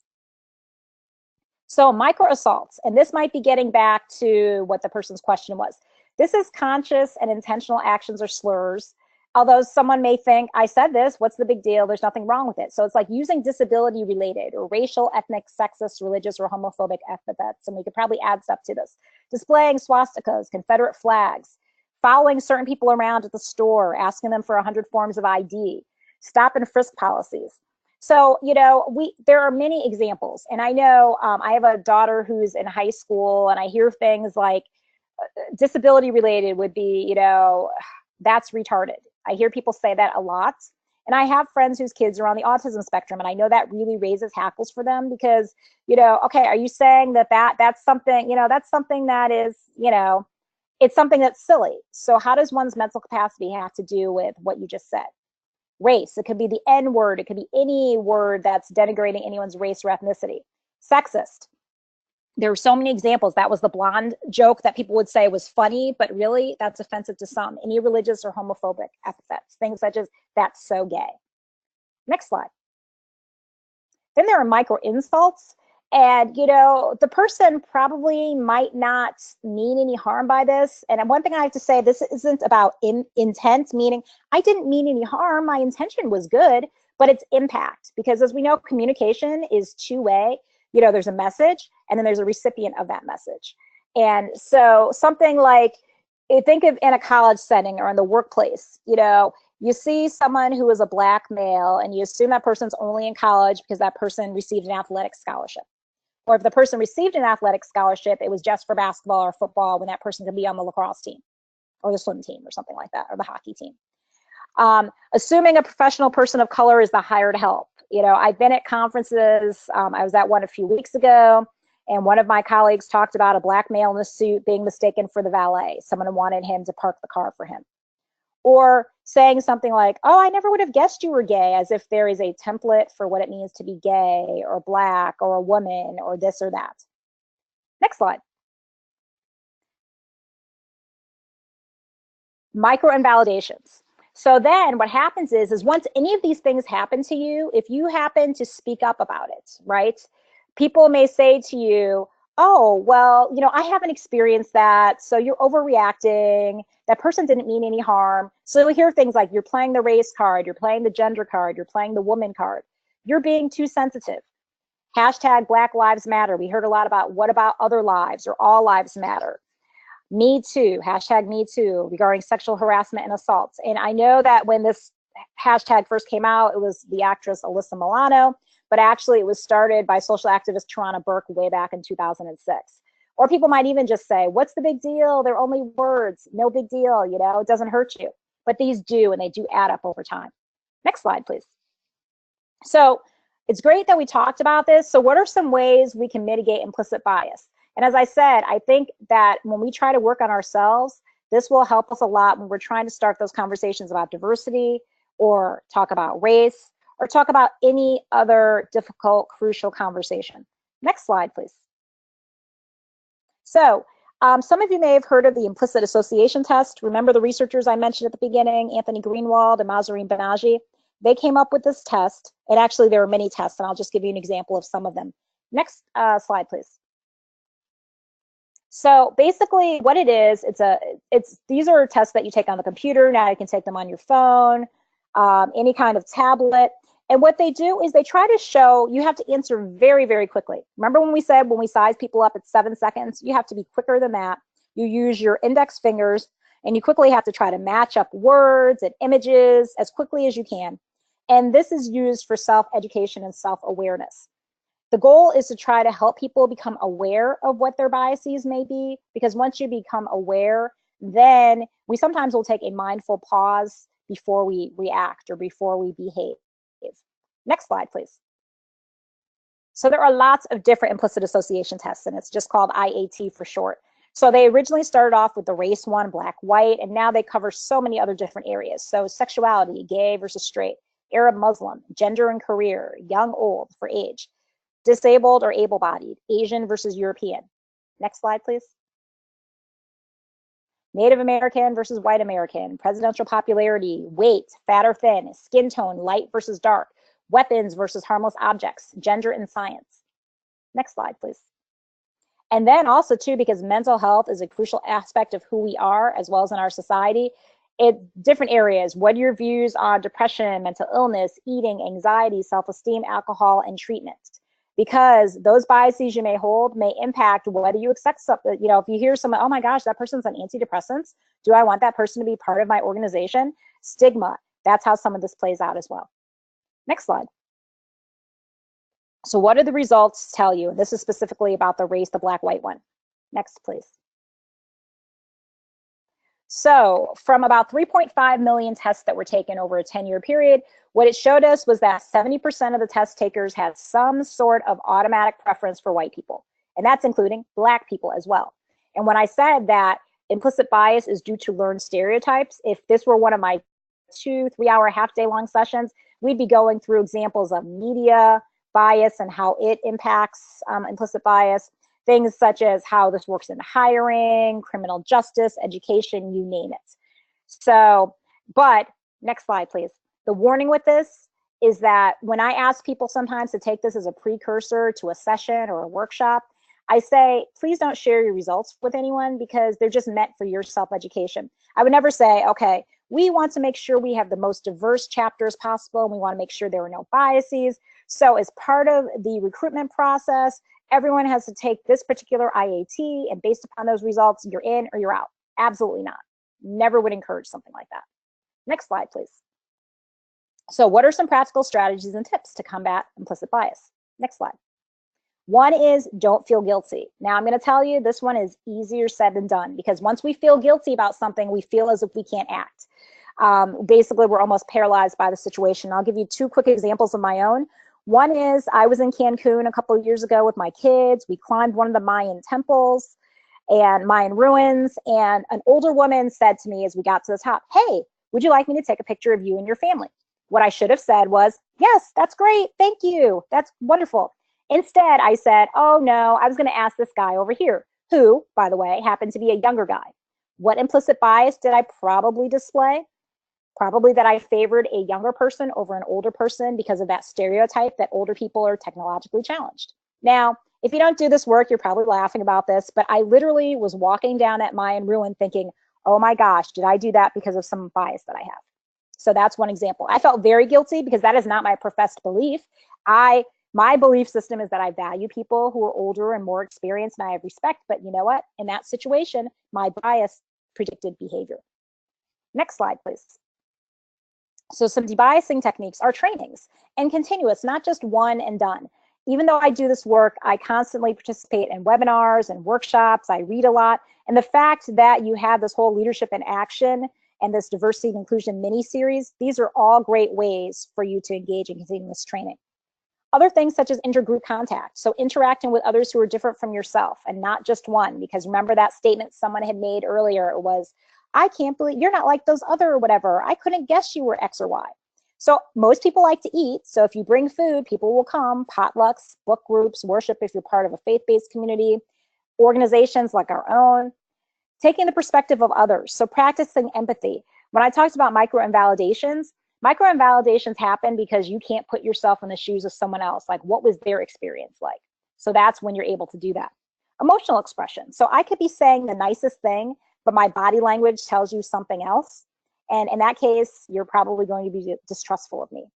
Speaker 2: So microassaults, and this might be getting back to what the person's question was. This is conscious and intentional actions or slurs. Although someone may think, I said this, what's the big deal? There's nothing wrong with it. So it's like using disability related or racial, ethnic, sexist, religious, or homophobic epithets. And we could probably add stuff to this. Displaying swastikas, Confederate flags, following certain people around at the store, asking them for 100 forms of ID, stop and frisk policies. So, you know, there are many examples. And I know I have a daughter who's in high school, and I hear things like disability related would be, you know, that's retarded. I hear people say that a lot. And I have friends whose kids are on the autism spectrum, and I know that really raises hackles for them because, you know, okay, are you saying that's something, you know, that's something that is, you know, it's something that's silly. So how does one's mental capacity have to do with what you just said? Race, it could be the N word, it could be any word that's denigrating anyone's race or ethnicity. Sexist. There were so many examples. That was the blonde joke that people would say was funny, but really that's offensive to some. Any religious or homophobic epithets, things such as that's so gay. Next slide. Then there are micro insults. And, you know, the person probably might not mean any harm by this. And one thing I have to say, this isn't about intent, meaning I didn't mean any harm. My intention was good, but it's impact. Because as we know, communication is two-way. You know, there's a message, and then there's a recipient of that message. And so something like, think of in a college setting or in the workplace, you know, you see someone who is a Black male, and you assume that person's only in college because that person received an athletic scholarship. Or if the person received an athletic scholarship, it was just for basketball or football when that person could be on the lacrosse team or the swim team or something like that, or the hockey team. Assuming a professional person of color is the hired help. You know, I've been at conferences. I was at one a few weeks ago, and one of my colleagues talked about a Black male in a suit being mistaken for the valet. Someone wanted him to park the car for him. Or saying something like, oh, I never would have guessed you were gay, as if there is a template for what it means to be gay or Black or a woman or this or that. Next slide. Microinvalidations. So then what happens is once any of these things happen to you, if you happen to speak up about it, right? People may say to you, oh, well, you know, I haven't experienced that, so you're overreacting. That person didn't mean any harm. So we hear things like, you're playing the race card, you're playing the gender card, you're playing the woman card. You're being too sensitive. Hashtag Black Lives Matter. We heard a lot about what about other lives or all lives matter. Me Too, hashtag Me Too, regarding sexual harassment and assaults. And I know that when this hashtag first came out, it was the actress Alyssa Milano, but actually it was started by social activist Tarana Burke way back in 2006. Or people might even just say, what's the big deal? They're only words, no big deal, you know, it doesn't hurt you. But these do, and they do add up over time. Next slide, please. So it's great that we talked about this. So what are some ways we can mitigate implicit bias? And as I said, I think that when we try to work on ourselves, this will help us a lot when we're trying to start those conversations about diversity or talk about race or talk about any other difficult, crucial conversation. Next slide, please. So some of you may have heard of the implicit association test. Remember the researchers I mentioned at the beginning, Anthony Greenwald and Mahzarin Banaji? They came up with this test, and actually there are many tests, and I'll just give you an example of some of them. Next slide, please. So basically what it is, these are tests that you take on the computer. Now you can take them on your phone, any kind of tablet. And what they do is they try to show, you have to answer very, very quickly. Remember when we said when we size people up at 7 seconds, you have to be quicker than that. You use your index fingers and you quickly have to try to match up words and images as quickly as you can. And this is used for self-education and self-awareness. The goal is to try to help people become aware of what their biases may be, because once you become aware, then we sometimes will take a mindful pause before we react or before we behave. Next slide, please. So there are lots of different implicit association tests, and it's just called IAT for short. So they originally started off with the race one, black, white, and now they cover so many other different areas. So sexuality, gay versus straight, Arab, Muslim, gender and career, young, old for age, disabled or able-bodied, Asian versus European. Next slide, please. Native American versus white American, presidential popularity, weight, fat or thin, skin tone, light versus dark, weapons versus harmless objects, gender and science. Next slide, please. And then also too, because mental health is a crucial aspect of who we are as well as in our society, different areas. What are your views on depression, mental illness, eating, anxiety, self-esteem, alcohol, and treatment? Because those biases you may hold may impact whether you accept something. You know, if you hear someone, oh my gosh, that person's on antidepressants, do I want that person to be part of my organization? Stigma, that's how some of this plays out as well. Next slide. So what do the results tell you? This is specifically about the race, the black, white one. Next, please. So from about 3.5 million tests that were taken over a 10-year period, what it showed us was that 70% of the test takers had some sort of automatic preference for white people, and that's including black people as well. And when I said that implicit bias is due to learned stereotypes, if this were one of my 2-3 hour half-day long sessions, we'd be going through examples of media bias and how it impacts implicit bias. Things such as how this works in hiring, criminal justice, education, you name it. So, but next slide, please. The warning with this is that when I ask people sometimes to take this as a precursor to a session or a workshop, I say, please don't share your results with anyone because they're just meant for your self-education. I would never say, okay, we want to make sure we have the most diverse chapters possible and we want to make sure there are no biases. So as part of the recruitment process, everyone has to take this particular IAT, and based upon those results, you're in or you're out. Absolutely not. Never would encourage something like that. Next slide, please. So what are some practical strategies and tips to combat implicit bias? Next slide. One is don't feel guilty. Now I'm going to tell you this one is easier said than done, because once we feel guilty about something, we feel as if we can't act. Basically, we're almost paralyzed by the situation. I'll give you 2 quick examples of my own. One is I was in Cancun a couple of years ago with my kids. We climbed one of the Mayan temples and Mayan ruins, and an older woman said to me as we got to the top, hey, would you like me to take a picture of you and your family? What I should have said was, yes, that's great, thank you, that's wonderful. Instead, I said, oh no, I was going to ask this guy over here, who, by the way, happened to be a younger guy. What implicit bias did I probably display? Probably that I favored a younger person over an older person because of that stereotype that older people are technologically challenged. Now, if you don't do this work, you're probably laughing about this, but I literally was walking down that Mayan ruin thinking, oh my gosh, did I do that because of some bias that I have? So that's one example. I felt very guilty because that is not my professed belief. My belief system is that I value people who are older and more experienced and I have respect, but you know what? In that situation, my bias predicted behavior. Next slide, please. So some debiasing techniques are trainings and continuous, not just one and done. Even though I do this work, I constantly participate in webinars and workshops, I read a lot. And the fact that you have this whole leadership in action and this diversity and inclusion mini series, these are all great ways for you to engage in continuous training. Other things such as intergroup contact. So interacting with others who are different from yourself and not just one, because remember that statement someone had made earlier was, I can't believe you're not like those other or whatever. I couldn't guess you were X or Y. So most people like to eat. So if you bring food, people will come. Potlucks, book groups, worship if you're part of a faith-based community, organizations like our own. Taking the perspective of others. So practicing empathy. When I talked about microinvalidations happen because you can't put yourself in the shoes of someone else. Like, what was their experience like? So that's when you're able to do that. Emotional expression. So I could be saying the nicest thing, but my body language tells you something else. And in that case, you're probably going to be distrustful of me.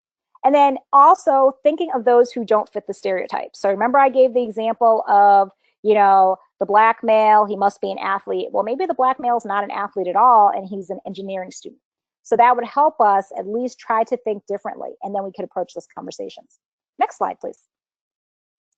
Speaker 2: And then also thinking of those who don't fit the stereotype. So remember I gave the example of, you know, the black male, he must be an athlete. Well, maybe the black male is not an athlete at all, and he's an engineering student. So that would help us at least try to think differently, and then we could approach those conversations. Next slide, please.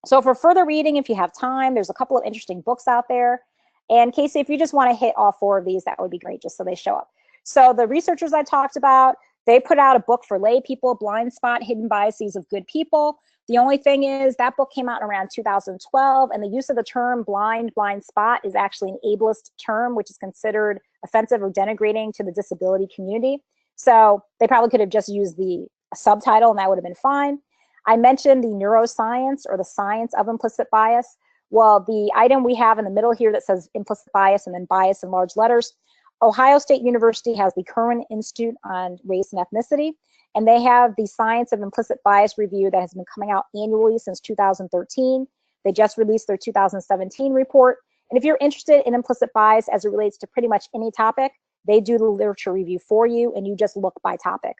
Speaker 2: So for further reading, if you have time, there's a couple of interesting books out there. And Casey, if you just want to hit all 4 of these, that would be great, just so they show up. So the researchers I talked about, they put out a book for lay people, Blind Spot, Hidden Biases of Good People. The only thing is that book came out in around 2012, and the use of the term blind spot is actually an ableist term, which is considered offensive or denigrating to the disability community. So they probably could have just used the subtitle and that would have been fine. I mentioned the neuroscience or the science of implicit bias. Well, the item we have in the middle here that says implicit bias and then bias in large letters, Ohio State University has the Kerwin Institute on Race and Ethnicity, and they have the Science of Implicit Bias review that has been coming out annually since 2013. They just released their 2017 report. And if you're interested in implicit bias as it relates to pretty much any topic, they do the literature review for you, and you just look by topic.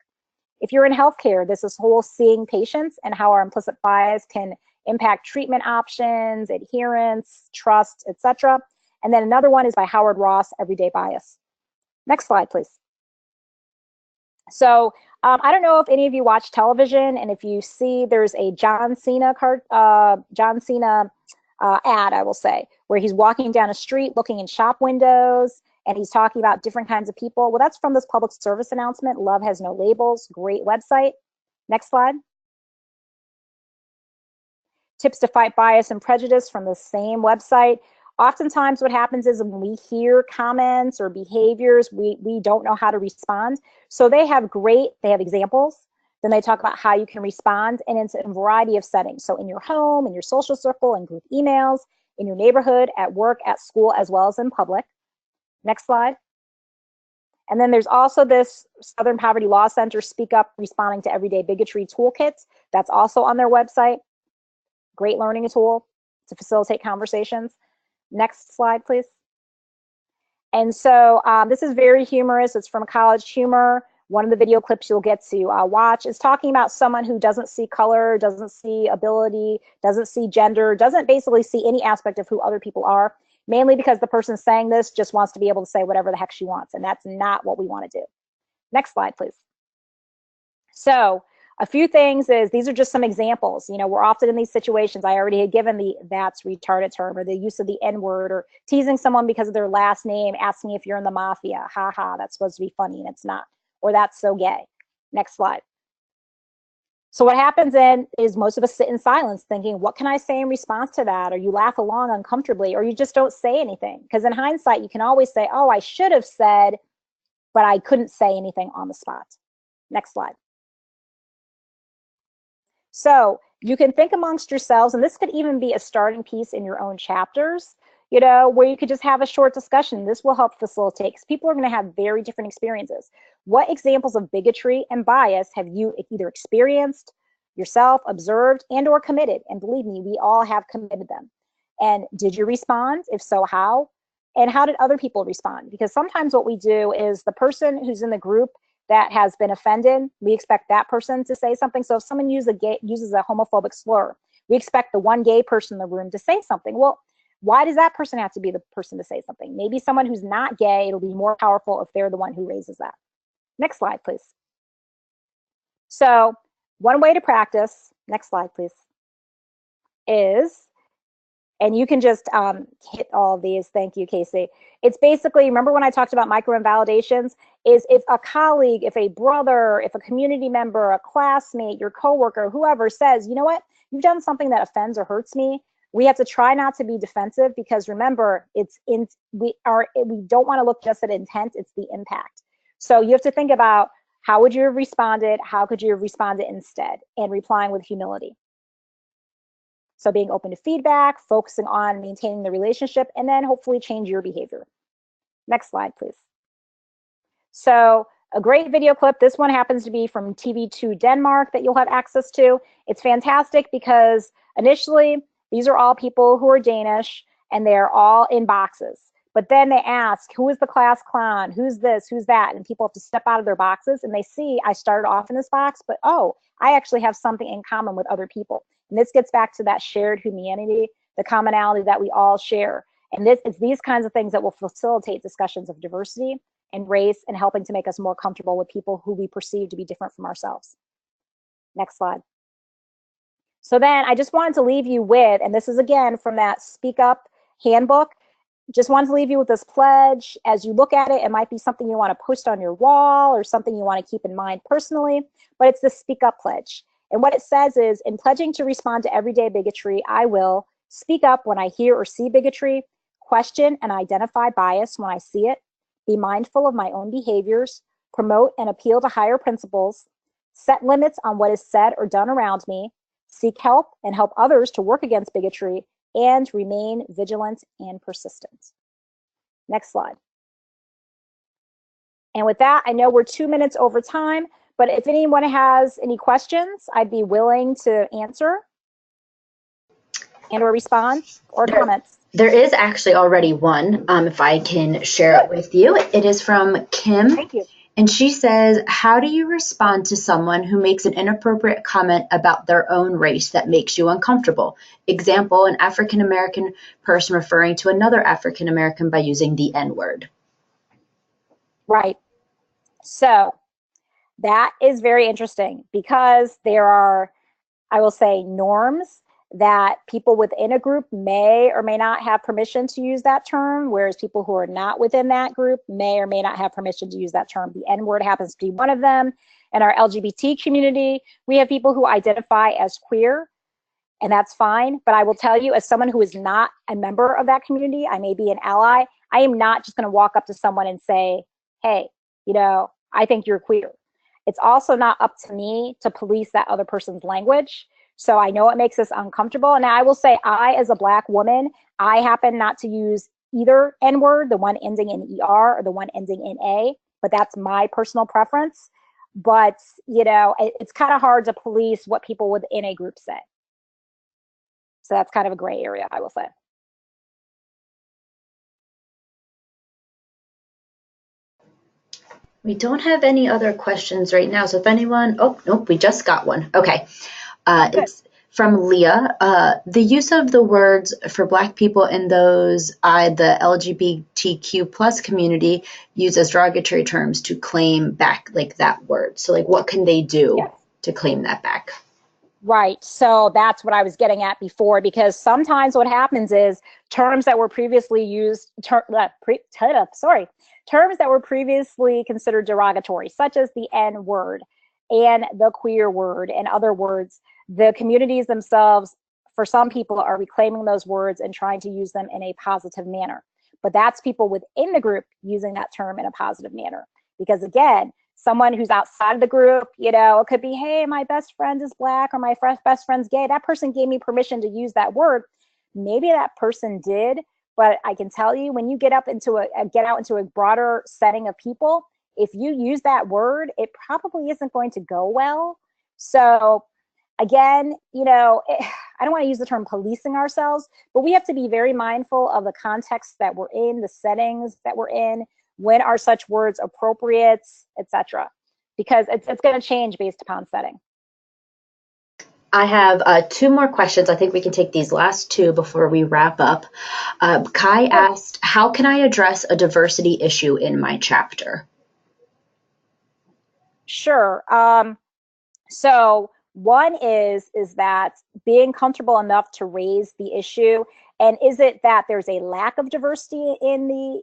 Speaker 2: If you're in healthcare, this is whole seeing patients and how our implicit bias can impact treatment options, adherence, trust, etc. And then another one is by Howard Ross, Everyday Bias. Next slide, please. So I don't know if any of you watch television, and if you see there's a John Cena ad, I will say, where he's walking down a street looking in shop windows, and he's talking about different kinds of people. Well, that's from this public service announcement, Love Has No Labels, great website. Next slide. Tips to fight bias and prejudice from the same website. Oftentimes what happens is when we hear comments or behaviors, we don't know how to respond. So they have examples. Then they talk about how you can respond, and it's in a variety of settings. So in your home, in your social circle, in group emails, in your neighborhood, at work, at school, as well as in public. Next slide. And then there's also this Southern Poverty Law Center Speak Up Responding to Everyday Bigotry Toolkit. That's also on their website. Great learning tool to facilitate conversations. Next slide, please. And so this is very humorous. It's from College Humor. One of the video clips you'll get to watch is talking about someone who doesn't see color, doesn't see ability, doesn't see gender, doesn't basically see any aspect of who other people are, mainly because the person saying this just wants to be able to say whatever the heck she wants, and that's not what we want to do. Next slide, please. So a few things is, these are just some examples. You know, we're often in these situations. I already had given the that's retarded term, or the use of the N-word, or teasing someone because of their last name, asking if you're in the mafia. Ha ha, that's supposed to be funny and it's not. Or that's so gay. Next slide. So what happens then is most of us sit in silence thinking, what can I say in response to that? Or you laugh along uncomfortably, or you just don't say anything. Because in hindsight, you can always say, oh, I should have said, but I couldn't say anything on the spot. Next slide. So you can think amongst yourselves, and this could even be a starting piece in your own chapters, you know, where you could just have a short discussion. This will help facilitate, because people are going to have very different experiences. What examples of bigotry and bias have you either experienced yourself, observed, and or committed? And believe me, we all have committed them. And did you respond? If so, how? And how did other people respond? Because sometimes what we do is the person who's in the group that has been offended, we expect that person to say something. So if someone uses a homophobic slur, we expect the one gay person in the room to say something. Well, why does that person have to be the person to say something? Maybe someone who's not gay, it'll be more powerful if they're the one who raises that. Next slide, please. So one way to practice, next slide, please, is, and you can just hit all of these. Thank you, Casey. It's basically, remember when I talked about microinvalidations, is if a colleague, if a brother, if a community member, a classmate, your coworker, whoever says, you know what, you've done something that offends or hurts me, we have to try not to be defensive, because remember, we don't want to look just at intent, it's the impact. So you have to think about, how would you have responded? How could you have responded instead? And replying with humility. So being open to feedback, focusing on maintaining the relationship, and then hopefully change your behavior. Next slide, please. So a great video clip. This one happens to be from TV2 Denmark that you'll have access to. It's fantastic because initially, these are all people who are Danish and they're all in boxes. But then they ask, who is the class clown? Who's this? Who's that? And people have to step out of their boxes and they see, I started off in this box, but oh, I actually have something in common with other people. And this gets back to that shared humanity, the commonality that we all share. And it's these kinds of things that will facilitate discussions of diversity and race, and helping to make us more comfortable with people who we perceive to be different from ourselves. Next slide. So then I just wanted to leave you with, and this is again from that Speak Up handbook, just wanted to leave you with this pledge. As you look at it, it might be something you want to post on your wall or something you want to keep in mind personally, but it's the Speak Up pledge. And what it says is, in pledging to respond to everyday bigotry, I will speak up when I hear or see bigotry, question and identify bias when I see it, be mindful of my own behaviors, promote and appeal to higher principles, set limits on what is said or done around me, seek help and help others to work against bigotry, and remain vigilant and persistent. Next slide. And with that, I know we're 2 minutes over time, but if anyone has any questions, I'd be willing to answer and or respond or comments.
Speaker 1: There is actually already one, if I can share it with you. It is from Kim.
Speaker 2: Thank you.
Speaker 1: And she says, how do you respond to someone who makes an inappropriate comment about their own race that makes you uncomfortable? Example, an African-American person referring to another African-American by using the N-word.
Speaker 2: Right. So that is very interesting, because there are, I will say, norms that people within a group may or may not have permission to use that term, whereas people who are not within that group may or may not have permission to use that term. The N-word happens to be one of them. In our LGBT community, we have people who identify as queer, and that's fine. But I will tell you, as someone who is not a member of that community, I may be an ally, I am not just going to walk up to someone and say, hey, you know, I think you're queer. It's also not up to me to police that other person's language. So I know it makes us uncomfortable. And I will say, I, as a Black woman, I happen not to use either N-word, the one ending in ER or the one ending in A, but that's my personal preference. But, you know, it's kind of hard to police what people within a group say. So that's kind of a gray area, I will say.
Speaker 1: We don't have any other questions right now. So if anyone, oh, nope, we just got one. Okay. It's from Leah. The use of the words for Black people in those the LGBTQ plus community use as derogatory terms to claim back like that word. So like, what can they do to claim that back?
Speaker 2: Right. So that's what I was getting at before, because sometimes what happens is terms that were previously used, terms that were previously considered derogatory, such as the N word and the queer word and other words, the communities themselves, for some people, are reclaiming those words and trying to use them in a positive manner. But that's people within the group using that term in a positive manner. Because again, someone who's outside of the group, you know, it could be, hey, my best friend is Black or my best friend's gay. That person gave me permission to use that word. Maybe that person did, but I can tell you, when you get out into a broader setting of people, if you use that word, it probably isn't going to go well. So again, you know, I don't want to use the term policing ourselves, but we have to be very mindful of the context that we're in, the settings that we're in, when are such words appropriate, etc. Because it's going to change based upon setting.
Speaker 1: I have 2 more questions. I think we can take these last 2 before we wrap up. Kai asked, how can I address a diversity issue in my chapter?
Speaker 2: Sure. So one is that being comfortable enough to raise the issue. And is it that there's a lack of diversity in the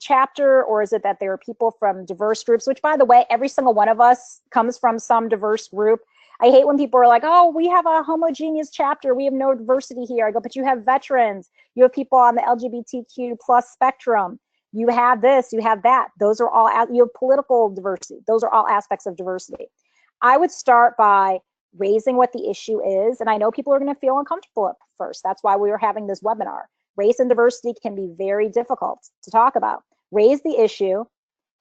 Speaker 2: chapter, or is it that there are people from diverse groups, which, by the way, every single one of us comes from some diverse group. I hate when people are like, oh, we have a homogeneous chapter, we have no diversity here. I go, but you have veterans, you have people on the LGBTQ plus spectrum, you have this, you have that. Those are all, you have political diversity. Those are all aspects of diversity. I would start by raising what the issue is. And I know people are going to feel uncomfortable at first. That's why we are having this webinar. Race and diversity can be very difficult to talk about. Raise the issue,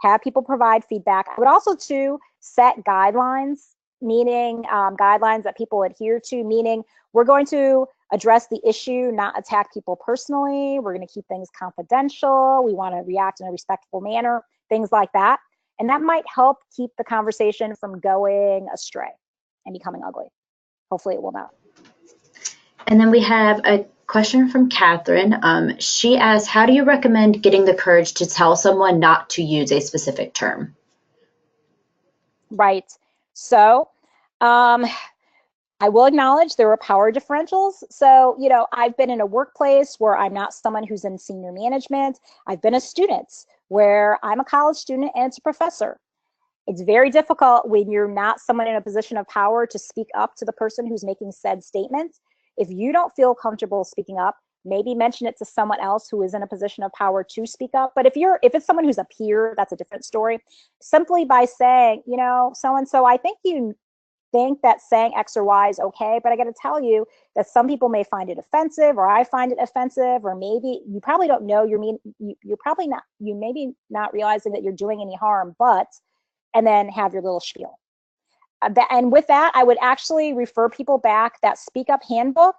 Speaker 2: have people provide feedback. I would also too set guidelines, meaning guidelines that people adhere to, meaning we're going to address the issue, not attack people personally. We're going to keep things confidential. We want to react in a respectful manner, things like that. And that might help keep the conversation from going astray and becoming ugly. Hopefully it will not.
Speaker 1: And then we have a question from Catherine. She asks, how do you recommend getting the courage to tell someone not to use a specific term?
Speaker 2: Right. So I will acknowledge there are power differentials. So, you know, I've been in a workplace where I'm not someone who's in senior management. I've been a student where I'm a college student and it's a professor. It's very difficult when you're not someone in a position of power to speak up to the person who's making said statement. If you don't feel comfortable speaking up, maybe mention it to someone else who is in a position of power to speak up. But if it's someone who's a peer, that's a different story. Simply by saying, you know, so-and-so, I think you think that saying X or Y is okay, but I got to tell you that some people may find it offensive, or I find it offensive, or maybe you probably don't know you're probably not, you maybe not realizing that you're doing any harm, but, and then have your little spiel. And with that, I would actually refer people back that Speak Up handbook.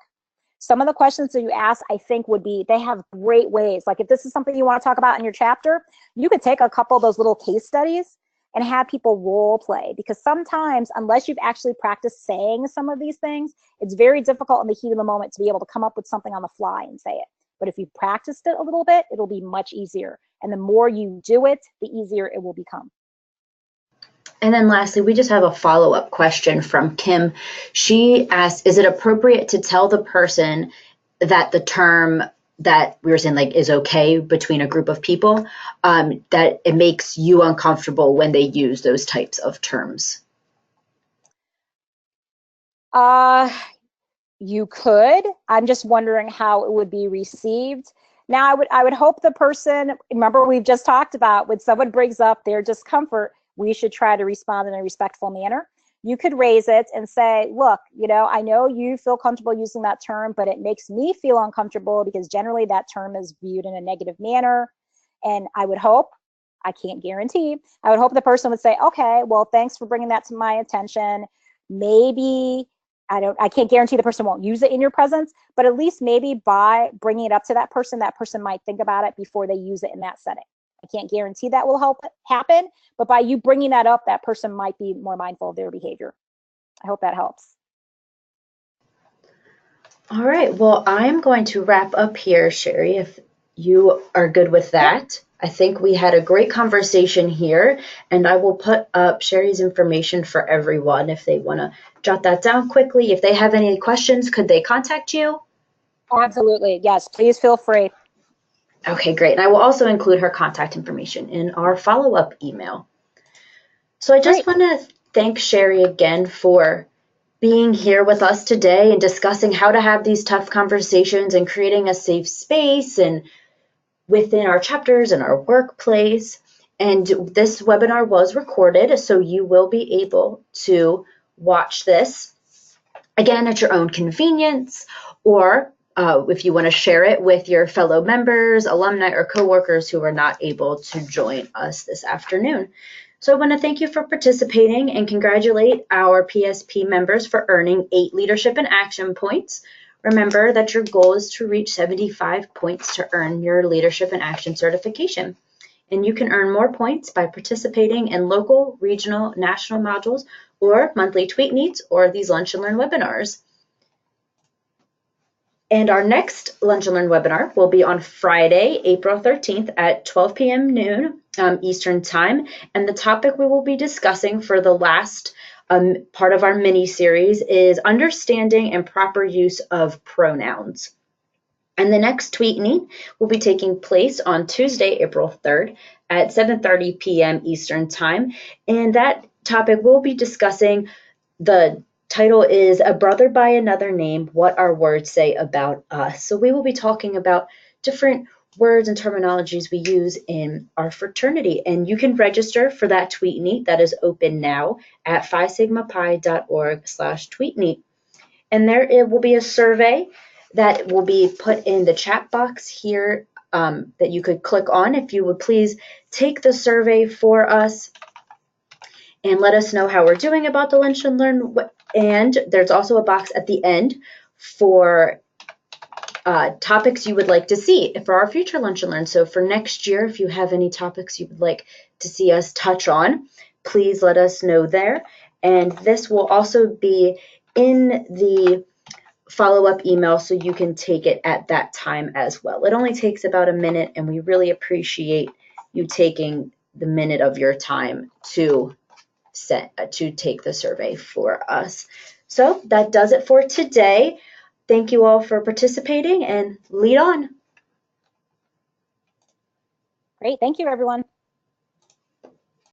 Speaker 2: Some of the questions that you ask, I think they have great ways. Like if this is something you want to talk about in your chapter, you could take a couple of those little case studies and have people role play, because sometimes unless you've actually practiced saying some of these things, it's very difficult in the heat of the moment to be able to come up with something on the fly and say it. But if you've practiced it a little bit, it'll be much easier. And the more you do it, the easier it will become.
Speaker 1: And then lastly, we just have a follow-up question from Kim. She asked, is it appropriate to tell the person that the term that we were saying like is okay between a group of people, that it makes you uncomfortable when they use those types of terms?
Speaker 2: You could. I'm just wondering how it would be received. Now, I would hope the person, remember we've just talked about when someone brings up their discomfort, we should try to respond in a respectful manner. You could raise it and say, look, you know, I know you feel comfortable using that term, but it makes me feel uncomfortable because generally that term is viewed in a negative manner. And I would hope, I can't guarantee, I would hope the person would say, okay, well, thanks for bringing that to my attention. Maybe, I can't guarantee the person won't use it in your presence, but at least maybe by bringing it up to that person might think about it before they use it in that setting. I can't guarantee that will help happen, but by you bringing that up, that person might be more mindful of their behavior. I hope that helps.
Speaker 1: All right, well, I'm going to wrap up here, Cheri, if you are good with that. I think we had a great conversation here, and I will put up Cheri's information for everyone if they want to jot that down quickly. If they have any questions, could they contact you?
Speaker 2: Absolutely, yes, please feel free.
Speaker 1: Okay, great. And I will also include her contact information in our follow-up email. So I just want to thank Cheri again for being here with us today and discussing how to have these tough conversations and creating a safe space and within our chapters and our workplace. And this webinar was recorded, so you will be able to watch this again at your own convenience, or if you want to share it with your fellow members, alumni, or coworkers who are not able to join us this afternoon. So I want to thank you for participating and congratulate our PSP members for earning 8 leadership and action points. Remember that your goal is to reach 75 points to earn your leadership and action certification. And you can earn more points by participating in local, regional, national modules, or monthly tweet meets, or these Lunch and Learn webinars. And our next Lunch and Learn webinar will be on Friday, April 13th at 12 p.m. noon Eastern Time. And the topic we will be discussing for the last part of our mini-series is understanding and proper use of pronouns. And the next tweet meet will be taking place on Tuesday, April 3rd at 7:30 p.m. Eastern Time. And that topic will be discussing the title is A Brother by Another Name, What Our Words Say About Us. So we will be talking about different words and terminologies we use in our fraternity. And you can register for that tweetmeet that is open now at phi-sigma-pi.org/tweetmeet. And there it will be a survey that will be put in the chat box here that you could click on. If you would please take the survey for us and let us know how we're doing about the Lunch and Learn. And there's also a box at the end for topics you would like to see for our future Lunch and Learn. So for next year, if you have any topics you would like to see us touch on, please let us know there. And this will also be in the follow-up email so you can take it at that time as well. It only takes about a minute, and we really appreciate you taking the minute of your time to take the survey for us. So that does it for today. Thank you all for participating, and lead on.
Speaker 2: Great. Thank you, everyone.